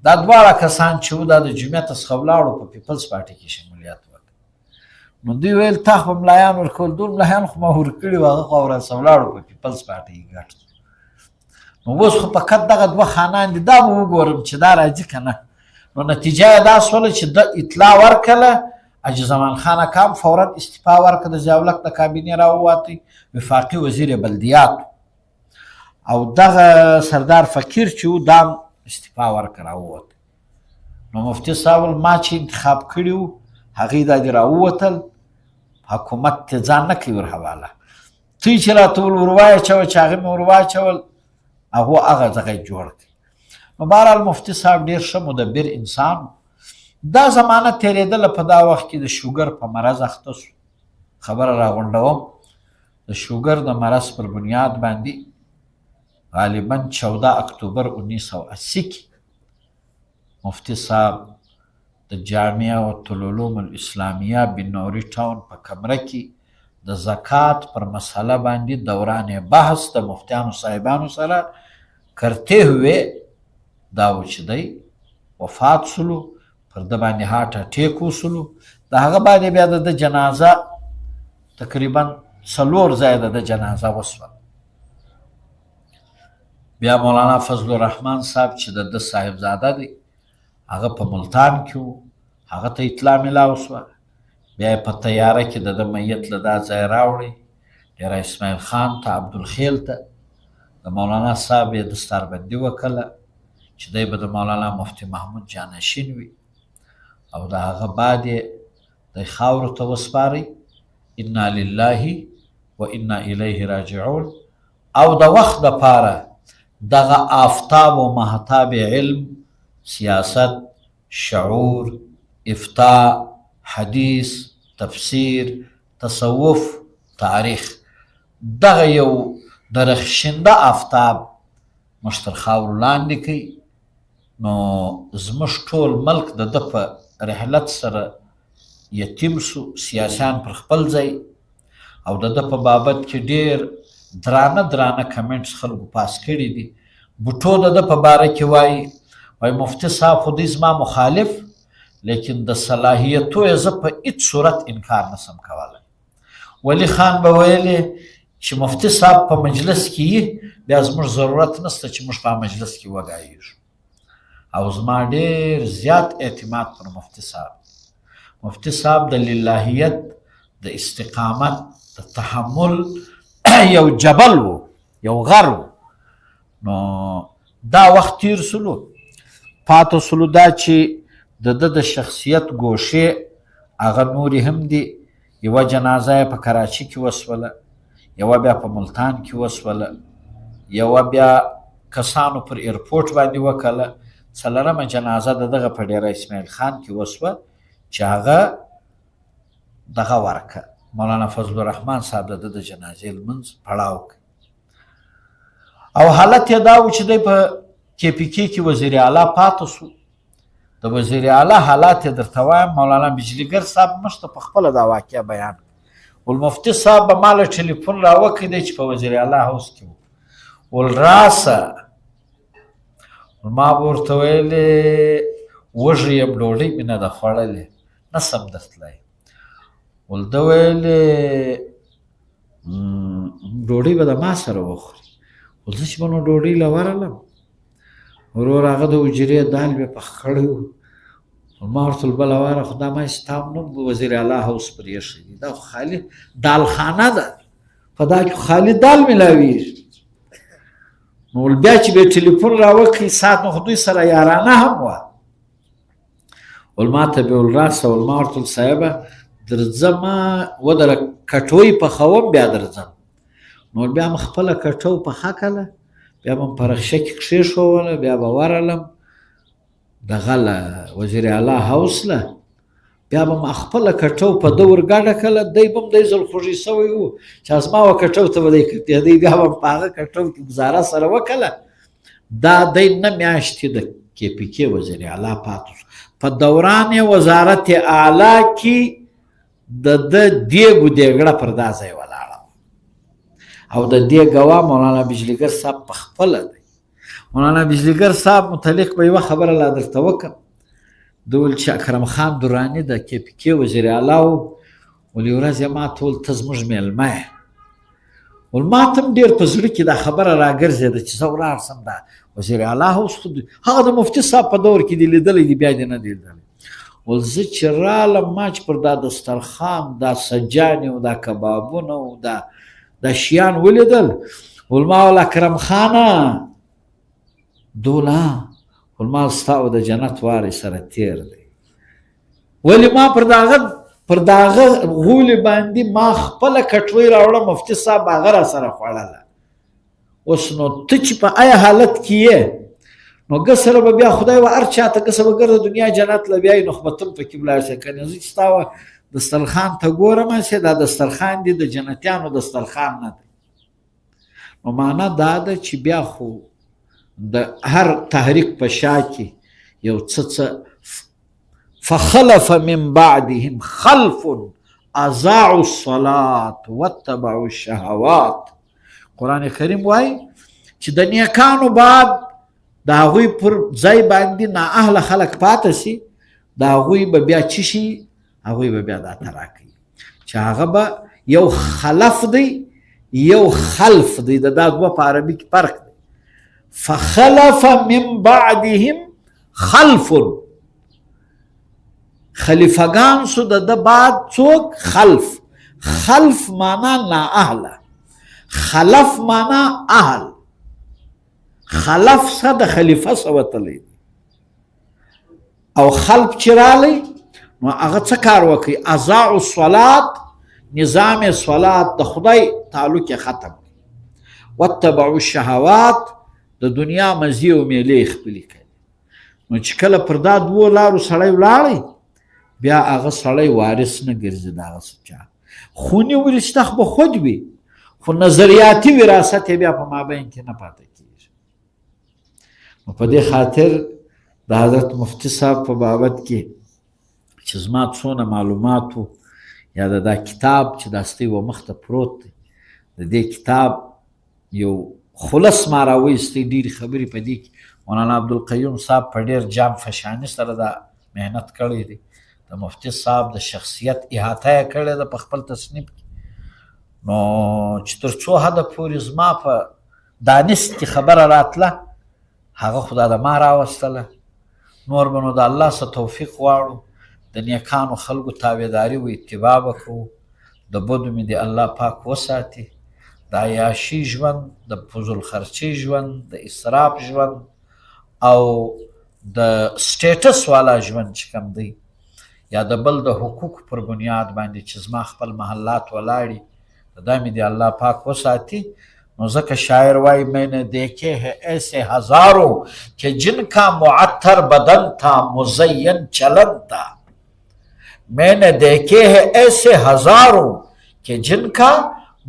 دا دواړه کسان چې و دا د جمعیت څخه ولاړو په پیپلز پارټي کې شمولیت وکړ. نو دوی ویل تا خو ملایان ورکول، دول ملایان خو ما ورکړي وو، هغه خو ورسه ولاړو په پیپلز پارټي کې ګټ. نو اوس خو فقط دغه 2 خانان دي، دا به وګورم چې دا راځي که نه. نو نتیجه یې دا سوله چې د اطلاع ورکړله، حاجي زمان خان اکام فورا استعفا ورکړه، د ضیاءالحق د کابینې راووتی، وفاقي وزیر بلدیات او دغه سردار فقیر چې و دا استعفا ورکړه راووت. نو مفتي صاحب ما چې انتخاب کړي وو هغې دا دې راووتل، حکومت ته ځان نه کوي ورحواله. دوی چې راته ول ور واچوه چې هغې مې ور واچول، هغو هغه دغه یې جوړ کړي. نو بهرحال مفتي صاحب ډېر ښه مدبر انسان. دا زمانه تېرېدله په دا وخت کې د شوګر په مرض اخته سو. خبره راغونډوم، د شوګر د مرض پر بنیاد باندې غالبا 14 اکتوبر 1980 کې مفتي صاحب د جامعه العلوم الاسلامیه بنوري ټاون په کمره کې د زکات پر مسله باندې دوران بحث د مفتیانو صاحبانو سره کرتے ہوئے دا و چې دی وفات سلو، پر ده باندې هارټ اټیک وسلو. د هغه باندې بیا د جنازه تقریبا 4 ځایه د جنازه وسوه. بیا مولانا فضل الرحمن صاحب چې د صاحبزاده دی هغه په ملتان کې و، هغه ته اطلاع میلاو سوه. بیا یې په تیاره کې د میت له دا ځای راوړی ډیره اسماعیل خان ته، عبدالخیل ته. د مولانا صاحب یې دستاربندي وکړله چې دی به د مولانا مفتي محمود جانشین وي، او د هغه بعد یې دی خاورو ته وسپارئ. انا لله و انا الیه راجعون. او د وخت دپاره دغه آفتاب و مهتاب علم، سیاست، شعور، افتاء، حدیث، تفسیر، تصوف، تاریخ، دغه یو د رخشنده آفتاب موږ تر خاورو لاندې کوي. نو زموږ ټول ملک د ده په رحلت سره یتیم سو. سیاسیان پر خپل ځای او د ده په بابت کې ډېر درانه کمنټس خلکو پاس کړي دي. بوټو د ده په باره کې وایي مفتي صاحب خو دی زما مخالف، لیکن د صلاحیتو یې زه په هیڅ صورت انکار نسم کولی. ولی خان به ویلې چې مفتي صاحب په مجلس کې یي، بیا زموږ ضرورت نسته چې موږ په مجلس کې وګایېږو. او زما ډېر زیات اعتماد پر مفتي صاحب. مفتي صاحب د للهیت، د استقامت، د تحمل یو جبل و، یو غر و. نو دا وخت تیر سلو، پاته سلو دا چې د ده د شخصیت ګوشې هغه نورې هم دي. یوه جنازه یې په کراچي کې وسوله، یوه بیا په ملتان کې وسوله، یوه بیا کسانو پر ایرپورټ باندې وکړله، 4مه جنازه د دغه په ډیره اسماعیل خان کې وسوه چې هغه دغه ورکه مولانا فضل الرحمن صاحب د ده د جنازې لمونځ پړاو کړ. او حالت یې دا و چې دی په KPK کې وزیر اعلی پاته سو. د وزیر اعلی حالات یې درته وایم. مولانا بجلیګر صاحب موږ ته په خپله دا واقعه بیان ول مفتي صاحب به ما له ټلیفون راوکړی دی چې په وزیر اعلی هاوس کې و. ول راسه ما به ورته ویلې وږی یم، ډوډۍ مې نه ده خوړلې، نسم درتلی. ول ده ویلې ډوډۍ به د ما سره وخوري. ول زه چې به نو ډوډۍ له ورغلم، ورور هغه د حجرې دال مې پخ کړی و. ما ورته ویل بله واره خو دا ما ستا نوم وزیر اعلی هوس پرې ایښی دی دا خو خالي دالخانه ده په دا کې خالي دال میلاویږي. نو ول بیا چې به ټلیفون راوکړي ساعت نو خو دوی سره یارانه هم وه. ول ما ته به ول راسه ول ما ورته ویل صاحبه درځمه ودره کټوۍ پخوم بیا درځم. نو بیا م خپله کټو پخه کړله بیا به م په رخشه کې کښېښوله بیا به ورغلم دغه له وزیر اعلی هوس له بیا به م خپله کټو په ده ورګډه کړله دی به م دی ځلخوږي سوی و چې زما و کټو ته به دی کتېدی بیا به م په هغه کټو کې ګزاره سره وکړله. دا دی نه میاشتې د KPK وزیر اعلی پاتې شو. په دوران وزارت اعلی کې د ده دیګ و دیګړه پر دا ځای ولاړه او د دې ګواه مولانا بجلیګر صاحب په خپله دی. مولانا بجلیګر صاحب متعلق به یوه خبره لا درته وکړم. ده ویل چې اکرم خان دراني د KPK وزیر اعلی و. ول یوه ورځ یې ما ته ویل ته زموږ میلمه یې. ول ما ته هم ډېر په زړه کې دا خبره راګرځېده چې زه ولاړ سم دا وزیر اعلی هوس خو هغه د مفتي صاحب په دور کې دې لیدلی دی بیا دې نه دی لیدلی. ول زه چې رالم ما چې پر دا دسترخوان دا سجانې و دا کبابونه و دا شیان ولیدل. ول ما ول اکرم خانه دوله ول ما ستا او د جنت واری سره تیر دی. ولې ما پر داغه غولې باندې ما خپله کټوۍ راوړه مفتي صاحب هغه را سره خوړله. اوس نو ته چې په آیا حالت کې یې نو ګه سره به بیا خدای و هر چاته ګه به ګرده دنیا جنت له بیایي نو خو به ته هم پکې ولاړ شې که نه زه چې ستا و دسترخوان ته ګورم هسې دا دسترخوان دی د جنتیانو دسترخوان نه دی. نو معنا دا ده چې بیا خو د هر تحریک په شا کې یو څه فخلف من بعدهم خلف اضاعوا الصلاة واتبعوا الشهوات. قرآن کریم وایي چې د نیکانو بعد د هغوی پر ځای باندې نااهله خلک پاته سي د هغوی به بیا څه شي هغوی به بیا دا ترا کوي چې هغه به یو خلف دی یو خلف دی د دا دوه په عربي کې فرق دی. فخلف من بعدهم خلف خلیفګان سو د ده بعد څوک خلف. خلف معنا نااهله خلف معنا اهل. خلف څه د خلیفه څه وتلی او خلف چې رالی نو هغه څه کار وکړي اضاعوا الصلات نظام صلات د خدای تعلق یې ختم واتبعوا الشهوات د دنیا مزې او میلې خپلې کړي. نو چې کله پر دا دوو لارو سړی ولاړی بیا هغه سړی وارث نه ګرځي د هغه څه چا خوني ورثه به خود وي خو نظریاتي وراثت یې بیا په مابین کې نه پاته کېږي. نو په دې خاطر د حضرت مفتي صاحب په بابت کې چې زما څونه معلومات و یا د دا کتاب چې داستی و مخ ته پروت دی د دې کتاب یو خلص ما راویستی ډېرې خبرې په دې کې مولانا عبدالقیوم صاحب په ډېر جام فشاني سره دا محنت کړی دی. د مفتي صاحب د شخصیت احاطه یې کړې ده په خپل تصنیف کې. نو چې تر څو حده پورې زما په دانست کې خبره راتله هغه خو دا د ما راوستله. نور به نو د الله څخه توفیق غواړو د نیکانو خلکو تابعداري و اتباع به کوو د بدو مې د الله پاک وساتي د عیاشي ژوند د فضول خرچي ژوند د اسراف ژوند او د سټیټس والا ژوند چې کوم دی یا د بل د حقوق پر بنیاد باندې چې زما خپل محلات ولاړي دا مې د الله پاک وساتي. نو ځکه شاعر وای میں نے دیکھے ہے ایسے ہزاروں کہ جن کا معطر بدن تھا مزین چلن تھا. میں نے دیکھے ہے ایسے ہزاروں کہ جن کا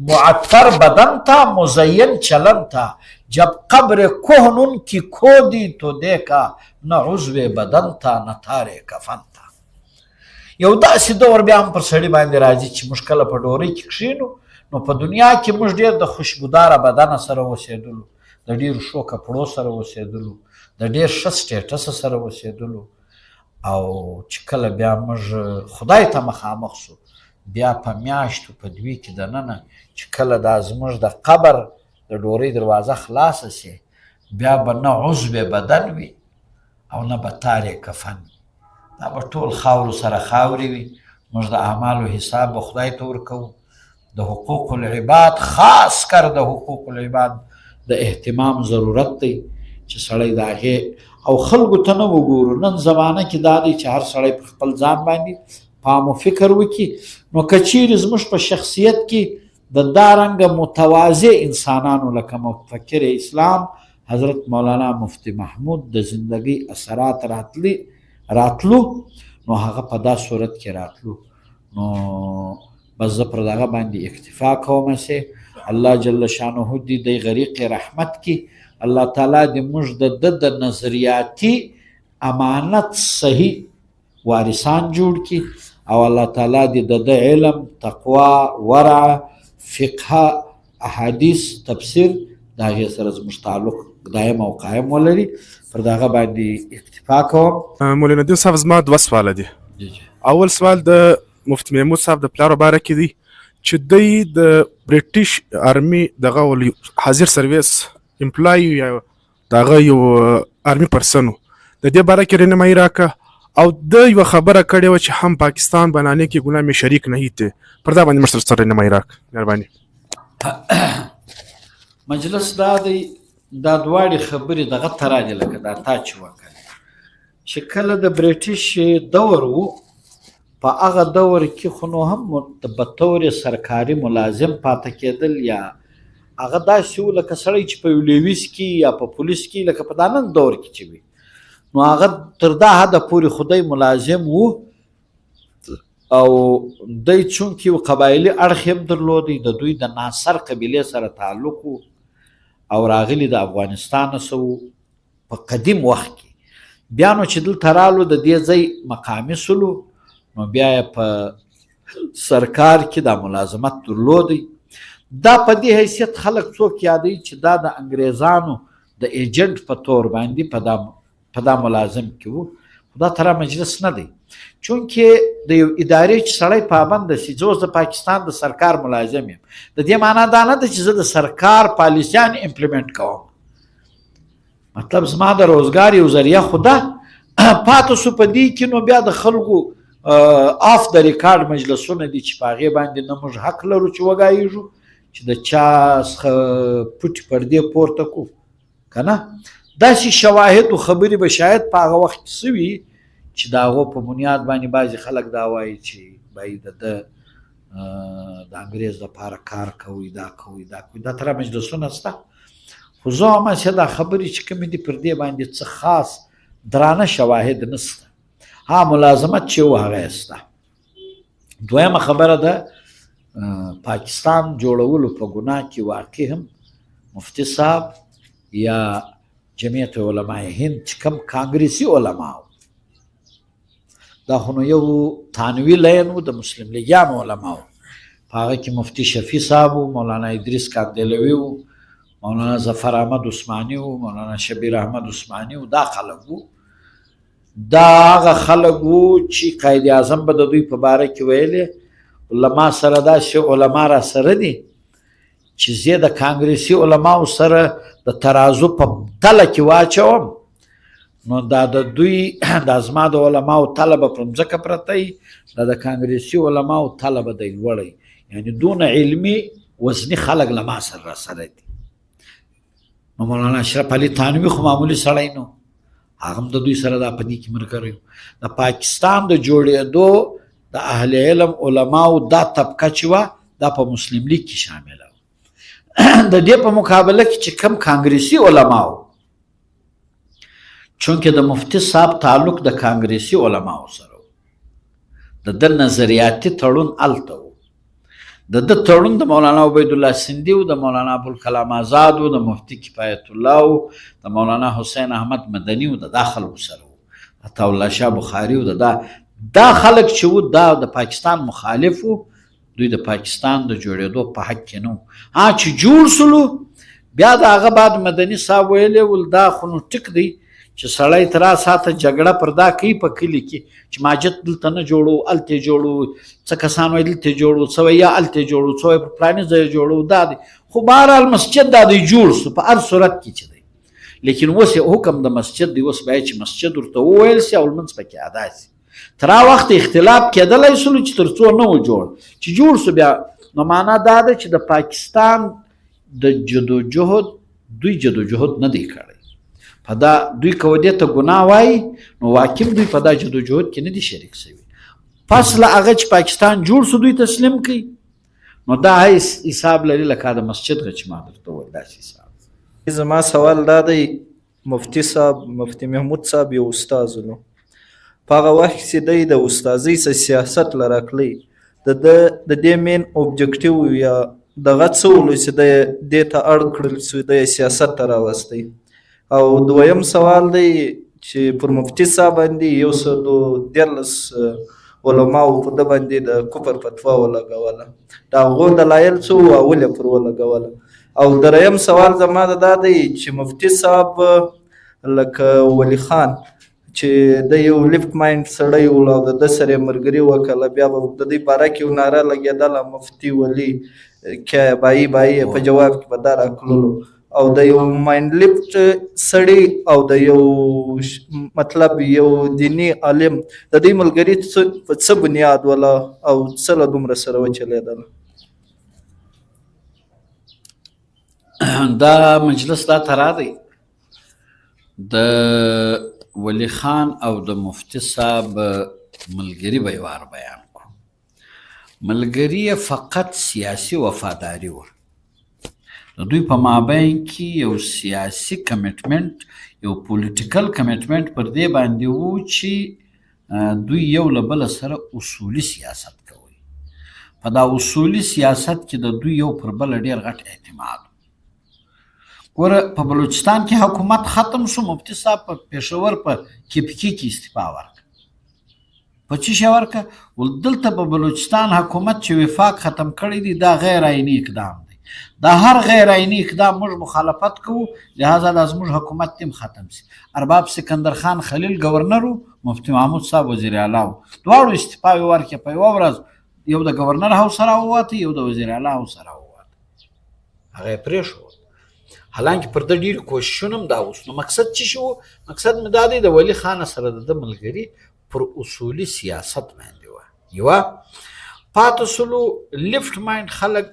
معطر بدن تھا مزین چلن تھا. جب قبر کہن ان کی کھودی تو دیکھا نہ عضو بدن تھا نہ تارے کفن تھا. یو داسې دور بیا هم پر سړي باندې راځي چې موږ کله په ډورۍ کې کښېنو نو په دنیا کې موږ ډېر د خوشبوداره بدنه سره اوسېدلو د ډېرو ښو کپړو سره اوسېدلو د ډېر ښه سټیټسه سره اوسېدلو او چې کله بیا موږ خدای ته مخامخ سو بیا په میاشتو په دوی کې دننه چې کله دا زموږ د قبر د ډورۍ دروازه خلاصه سي بیا به نه عضو بدن وي او نه به تارې کفن. دا به ټول خاورو سره خاورې وي. موږ د اعمالو حساب به خدای ته ورکوو. د حقوق العباد، خاص کر د حقوق العباد د اهتمام ضرورت دی چې سړی د هغې او خلکو ته نه وګورو. نن زمانه کې دا دی چې هر سړی په خپل ځان باندې پام و فکر وکړي. نو که چیرې زموږ په شخصیت کې د دارنګه متواضع انسانانو لکه مفکر اسلام حضرت مولانا مفتی محمود د زندگی اثرات راتلو، نو هغه په دا صورت کې راتلو. نو بس زه پر دغه باندې اکتفا کوم چې الله جل شانه دې د غریق رحمت کې الله تعالی دې موږ د نظریاتي امانت صحیح وارثان جوړ کړي او الله تعالی دې د علم، تقوا، ورع، فقه، احادیث، تفسیر د هغې سره زموږ تعلق دایم او قایم ولري. پر دغه باندې اکتفا کوم. مولانا الدین صاحب زما 2 سواله دي. اول سوال د مفتی محمود صاحب د پلار باره کې دی چې دی د برټیش آرمي دغه حاضر سرویس امپلای یا دغه یو آرمي پرسن د دې باره کې رهنمایي راکړه او د یوه خبره کړې وه چې هم پاکستان بنانے کې ګناه میں شریک نہیں تھے. پر دا باندې مشر سره رهنمایي راکړه مهرباني. مجلس دا دی دا دواړې خبرې دغه ته راغلې لکه دا تا چې وکړې چې کله د برټیش دور و په هغه دور کې خو نو هم به طور سرکاري ملازم پاته کېدل یا هغه داسې و لکه سړی چې په لیویس کې یا په پولیس کې لکه په دا نن دور کې چې وي نو هغه تر دا حده پورې خدای ملازم و او دی چونکې قبایلي اړخ هم درلودی د دوی د ناصر قبیلې سره تعلق و او راغلی د افغانستان سو په قدیم وخت کې بیا نو چې دلته رالو د دې ځای مقامي سلو نو بیا په سرکار کې د ملازمت درلودی. دا په دې حیثیت خلک څوک یادوي چې دا د انګریزانو د ایجنټ په طور باندې په دا ملازم کې و. خدا ترا مجلس نه دی چونکې د یو ادارې چې سړی پابند شي. زه اوس د پاکستان د سرکار ملازم یم د دې معنا دا نه ده چې زه د سرکار پالیسیان امپلیمنٹ کوم. مطلب زما د روزګار یو ذریعه خو ده پاته سو په دې کې نو بیا د خلکو آف د ریکارډ مجلسونه دي چې په هغې باندې نه موږ حق لرو چې وګایږو چې د چا څخه پټې پردې پورته کړو که نه. داسې شواهد و خبرې به شاید په هغه وخت کې څه وي چې د هغو په بنیاد باندې بعضې خلک دا وایي چې باید د انګریز دپاره کار کوئ دا کوئ دا کوئ. دا تره مجلسونه شته خو زه هماسې دا خبرې چې کومې دي پر دې باندې څه خاص درانه شواهد نشته. ها ملازمت چې و هغه یې شته. دویمه خبره ده پاکستان جوړولو په ګناه کې واقع هم مفتی صاحب یا جمعیت علماء هند چې کوم کانګریسي علما و دا خو نو یو تانوي لین و د مسلم لیګیانو علما و. په هغه کې مفتی شفیع صاحب و، مولانا ادریس کاندلوي و، مولانا ظفر احمد عثماني و، مولانا شبیر احمد عثماني و. دا خلک و دا هغه خلک و چې قائد اعظم به د دوی په باره کې ویلې علما سره داسې علما را سره دي چې زه د کانګریسي علماو سره د ترازو په تله کې واچوم نو دا د دوی دا زما د علماو تله به پر مځکه پرته وي دا د کانګریسي علماو تله به دی لوړی. یعنې دونه علمي وزني خلک له ما سره را سره دي. نو مولانا اشرف علي تانوي خو معمولي سړی نو هغه هم د دوی سره دا په دې کې ملګری و. د پاکستان د جوړېدو د اهل علم علماو دا طبقه چې وه دا په مسلم لیگ کې شامله و. د دې په مقابله کې چې کم کانګریسي علماو چونکې د مفتی صاحب تعلق د کانګریسي علماو سره و د ده نظریاتي تړون هلته و. د ده تړون د مولانا عبیدالله سندي و، د مولانا ابوالکلام آزاد و، د مفتی کفایت الله و، د مولانا حسین احمد مدني و، د دا خلکو سره و، عطاالله شاه بخاري و. دا خلک چې و دا د پاکستان مخالف و. دوی د پاکستان د جوړېدو په حق کې نه و. چې جوړ سلو بیا د هغه بعد مدني صاحب ویلې ول دا خو نو ټیک دی چې سړی تر ساته جګړه پر دا کوي په کلي کې چې ماجت دلته نه جوړو هلته جوړو څه کسان وایي دلته جوړو څه وایي یا هلته جوړو څه وایي په فلاني ځای جوړو دا دی. خو بهرحال مسجد دا دی جوړ سو په هر صورت کې چې دی. لیکن اوس حکم د مسجد دی اوس باید چې مسجد ورته وویل سي او لمونځ پکې ادا سي تر هغه وخت اختلاف کېدلی سلو چې تر څو نه و جوړ چې جوړ سو بیا نو معنا دا ده چې د پاکستان د جدوجهد دوی جدوجهد نه دی کړی په دا دوی که ودې ته ګناه وایي نو واقع دوی په دا جدوجهد کې نه دي شریک سوي پس له هغه چې پاکستان جوړ سو دوی تسلیم کړي نو دا حساب لري لکه د مسجد غچ ما درته وویل داسې حساب زما سوال دا دی مفتی صاحب مفتی محمود صاحب یو استاذ نو په هغه وخت چې دی د استاذۍ څه سیاست له راکلی د دې مین اوبجکټیو یا دغه څه ولو چې دی دې ته اړ کړل چې دی سیاست ته راوستی او دویم سوال دی چې پر مفتی صاحب باندې یو څه 14 علماو په ده باندې د کفر فتوا ولګوله د هغو دلایل څه وو او ولې پر ولګوله او دریم سوال زما دا دی چې مفتی صاحب لکه ولی خان چې د یو لیفت مایند سړی و او د ده سره یې ملګري وکړله بیا به د دې باره کې یو ناره لګېدله مفتی ولی کیا بایی بایی په جواب کې به دا راکللو او د یو مایند لیفت سړی او د یو مطلب یو دینی عالم د دې ملګري په څه بنیاد ولا او څه له دومره سره وچلېدله دا مجلس دا ترا دی د ولی خان او د مفتی صاحب ملګري به یې وار بیان کړو ملګري فقط سیاسي وفاداري وه د دوی په مابین کې یو سیاسي کمیټمنټ یو پولیټیکل کمیټمنټ پر دې باندې و چې دوی یو له بله سره اصولي سیاست کوي په دا اصولي سیاست کې د دوی یو پر بله ډېر غټ اعتماد ګوره په بلوچستان کې حکومت ختم شو مفتی صاحب په پېښور په کپکي کې استعفا ورکړه په څه شی ورکړه ول دلته په بلوچستان حکومت چې وفاق ختم کړی دی دا غیر عیني اقدام دی دا هر غیر عیني اقدام موږ مخالفت کوو لہذا دا زموږ حکومت تیم ختم سي ارباب سکندر خان خلیل گورنر مفتی محمود صاحب وزیر اعلی دواړو استعفا یې ورکړه په یوه ورځ یو د گورنر هاوس سره ووته یو د وزیر اعلی هاوس سره ووته هغه یې پرېښود حالانکه پر ده ډېر کوششونه هم دا اوس نو مقصد څه شي و مقصد مې دا دی د ولی خان سره د ده ملګري پر اصولي سیاست باندې وه یوه پاته سلو لیفت مایند خلک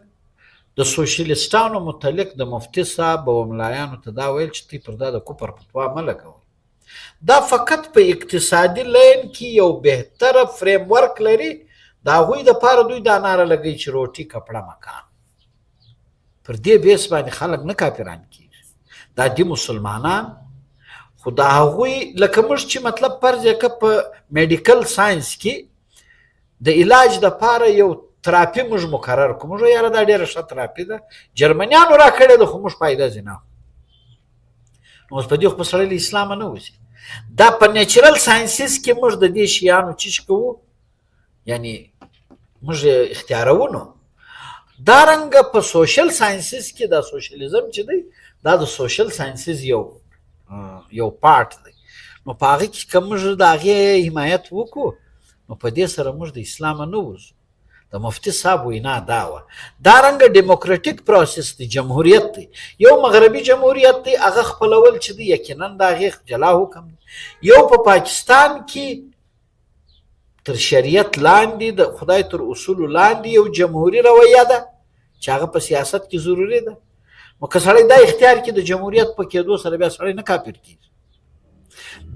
د سوشلیستانو متعلق د مفتی صاحب او ملایانو ته دا ویل چې دوی پر دا د کفر فتوا مه لګوئ دا فقط په اقتصادي لین کې یو بهتره فریم ورک لري د هغوی دپاره دوی دا ناره لګوي چې روټي کپړه مکان پر دې بیس باندې خلک نه کافران کېږي دا دي مسلمانان خو د هغوی لکه موږ چې مطلب فرض یې که په میډیکل ساینس کې د علاج دپاره یو تراپي موږ مقرر کړو موږ یاره دا ډېره ښه تراپي ده جرمنیانو را کړې ده خو موږ فایده ځینه نو اوس په دې خو په سړی له اسلامه نه وځي دا په نیچرل ساینسز کې موږ د دې شیانو چیش کوو یعنی موږ اختیارو نو دارنګه په سوشل ساینسز کې دا سوشلیزم چې دی دا د سوشل ساینسز یو پارت دی نو په هغې کې که موږ د هغې حمایت وکړو نو په دې سره موږ د اسلامه نه وځو د مفتی صاحب وینا دا وه دارنګه ډیموکراټیک پروسس دی جمهوریت دی یو مغربي جمهوریت دی هغه خپلول چې دی یقینا د هغې جلا حکم دی یو په پاکستان کې تر شریعت لاندې د خدای تر اصولو لاندې یو جمهوري رویه ده چې هغه په سیاست کې ضروري ده نو که سړی دا اختیار کړي د جمهوریت په کېدو سره بیا سړی نه کافر کېږي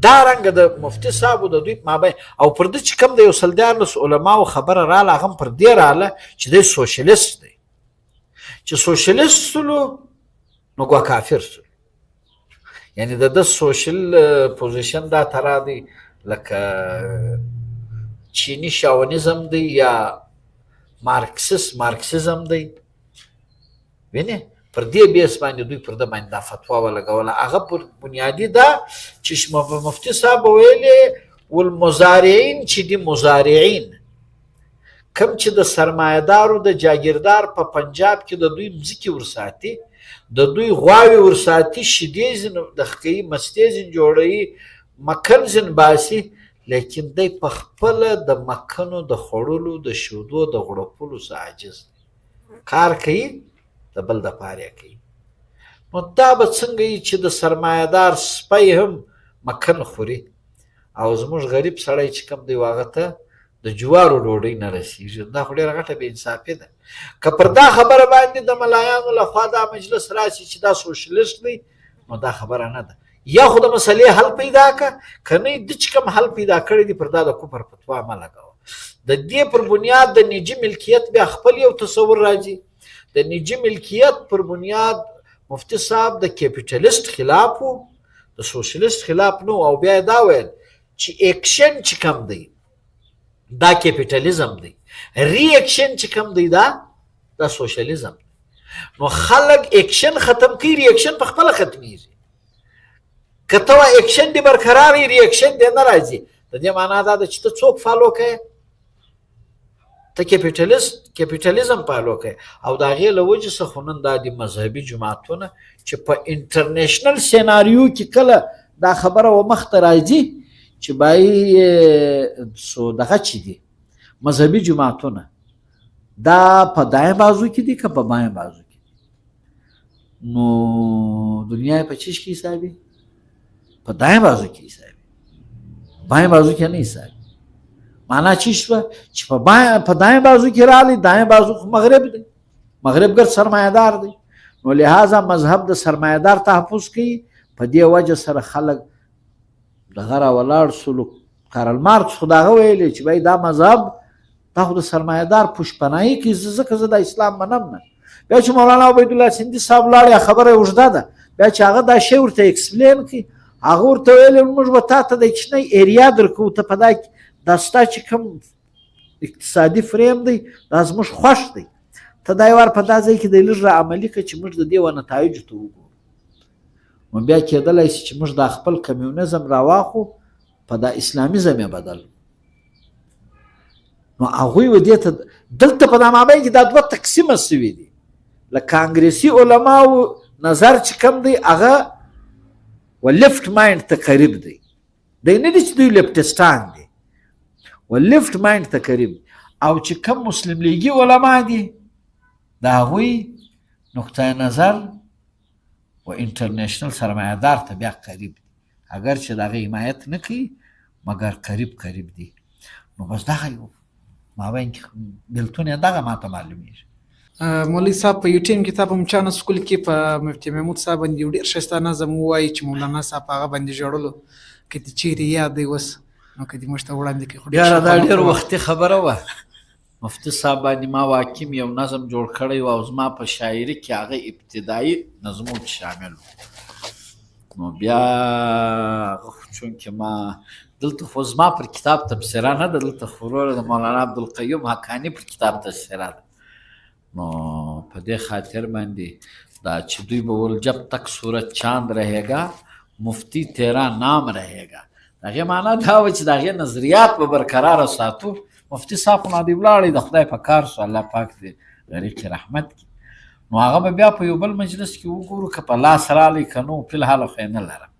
دا رنګه د مفتی صاحب د دوی مابین او پر ده چې کوم د یو 14 علماو خبره راله هغه هم پر دې راله چې دی سوشلیست دی چې سوشلیست سلو نو ګواه کافر سلو یعنی د ده سوشل پوزیشن دا ترا دی لکه چینی شاونیزم دی یا مارکسیزم دی وینې پر دې بیس باندې دوی پر ده باندې دا فتوا ولګوله هغه پر بنیادي ده چې مفتی صاحب ویلې والمزارعین چې دي مزارعین کم چې د سرمایهدارو د جاګیردار په پنجاب کې د دوی مځکې ورساتي د دوی غواوې ورساتي شیدې ځین د خکوي مستې ځین جوړوي مکن ځین باسي لیکن دی په خپله د مکنو د خوړلو د شودو د غړپلو څه عاجز کار کوي د بل دپاره یې کوي نو دا به څنګه وي چې د سرمایهدار سپی هم مکن خوري او زموږ غریب سړی چې کوم دی هغه ته د جوارو ډوډۍ نه رسېږي. دا خو ډېره غټه بې انصافي ده. که پر دا خبره باندې د ملایانو لخوا دا مجلس راشي چې دا سوشلیست دی نو دا خبره نه ده. یا خو د مسلې حل پیدا که نه د چې کوم حل پیدا کړی دی پر دا د کفر فتوا مه لګوه. د دې پر بنیاد د نجي ملکیت بیا خپل یو تصور راځي. د نجي ملکیت پر بنیاد مفتی صاحب د کیپیټلیست خلاف و، د سوشلیست خلاف نو، او بیا دا ویل چې اکشن چې کم دی دا کیپیټالیزم دی، ری اکشن چې کم دی دا سوشلیزم دی. نو خلک اکشن ختم کوي، ری اکشن په خپله ختمیږي. که ته اکشن دی برقرار ری اکشن دی نه راځي. د دې معنا دا ده چې ته څوک فالو کوې؟ ته کیپیټالیزم فالو کوې. او د هغې له وجې څخه خو نن دا د مذهبي جماعتونه چې په انټرنیشنل سیناریو کې کله دا خبره و مخته راځي چې بای سو دغه چې دي مذهبي جماعتونه دا په دایه بازو کې دي که په بایه بازو کې دي، نو دنیا په چیش کې حسابي؟ په دایه بازو کې حسابي، بایه بازو کې نه حسابي. معنا چی شوه چې په دایه بازو کې رالی، دایه بازو خو مغرب دی، مغرب ګر سرمایه‌دار دی. نو لہذا مذهب د سرمایه‌دار تحفظ کوي. په دې وجه سره خلک دغه راولاړ سلو. کارل مارکس خو دغه ویلی چې بای دا مذهب دا خو د سرمایه‌دار پوشپناهي کوي، ځکه زه د اسلام منم نه. بیا چې مولانا عبیدالله سندي صاحب لاړ، خبره اوږده ده، بیا چې هغه دا شی ورته ایکسپلین کړي، هغه ورته ویلي موږ به تا ته د کوچنۍ ایریا درکوو، ته په دا دا ستا چې کوم اقتصادي فریم دی دا زموږ خوښ دی، ته دا یو وار په دا ځای کې د لږ را عملي کړه چې موږ د دې و نتایجو ته وګورو. نو بیا کېدلی شي چې موږ دا خپل کمیونیزم راواخو په دا اسلامیزم یې بدل. نو هغوی و دې ته دلته په دا مابین کې دا دوه تقسیمه سوي دي. له کانګریسي علماو نظر چې کم دی هغه و لیفت مایند ته قریب دی. دی نه دی چې دوی لیفټسټان دي، و لیفت مایند ته قریب. او چې کم مسلم لیگی علما دي د هغوی نقطه نظر و انټرنیشنل سرمایه‌دار ته بیا قریب دي، اگر چې د هغې حمایت نه کوي مګر قریب دي. نو بس دغه یو مابین کې بېلتون یې دغه ما ته معلومیږي. مولوي صاحب په یو ټیم کې تا په مچانو سکول کې په مفتي محمود صاحب باندې یو ډېر ښایسته نظم ووایي چې مولانا صاحب په هغه باندې ژړلو. که دې چیرې یاد دی اوس نو که دې موږ ته وړاندې کړي. یاره دا ډېر وختي خبره وه. مفتی صاحب باندې ما واقعیم یو نظم جوړ کړی و او زما په شاعري کې هغه ابتدایي نظمو کې شامل و. نو بیا چونکې ما دلته خو زما پر کتاب تبصره نه ده، دلته خو وروره د مولانا عبدالقیوم حقاني پر کتاب تبصره ده. نو په دې خاطر باندې دا چې دوی به ول جب تک صورت چاند رهیگا مفتی تیرا نام رهیگا، د هغې معنا دا وه چې د هغې نظریات به برقراره ساتو. مفتی صاحب خو نادي ولاړی، د خدای په کار شو، الله پاک دې غریق رحمت کړي. نو هغه به بیا په یو بل مجلس کې وګورو که په لاس رالی که نو فی الحال خو یې نه لرم.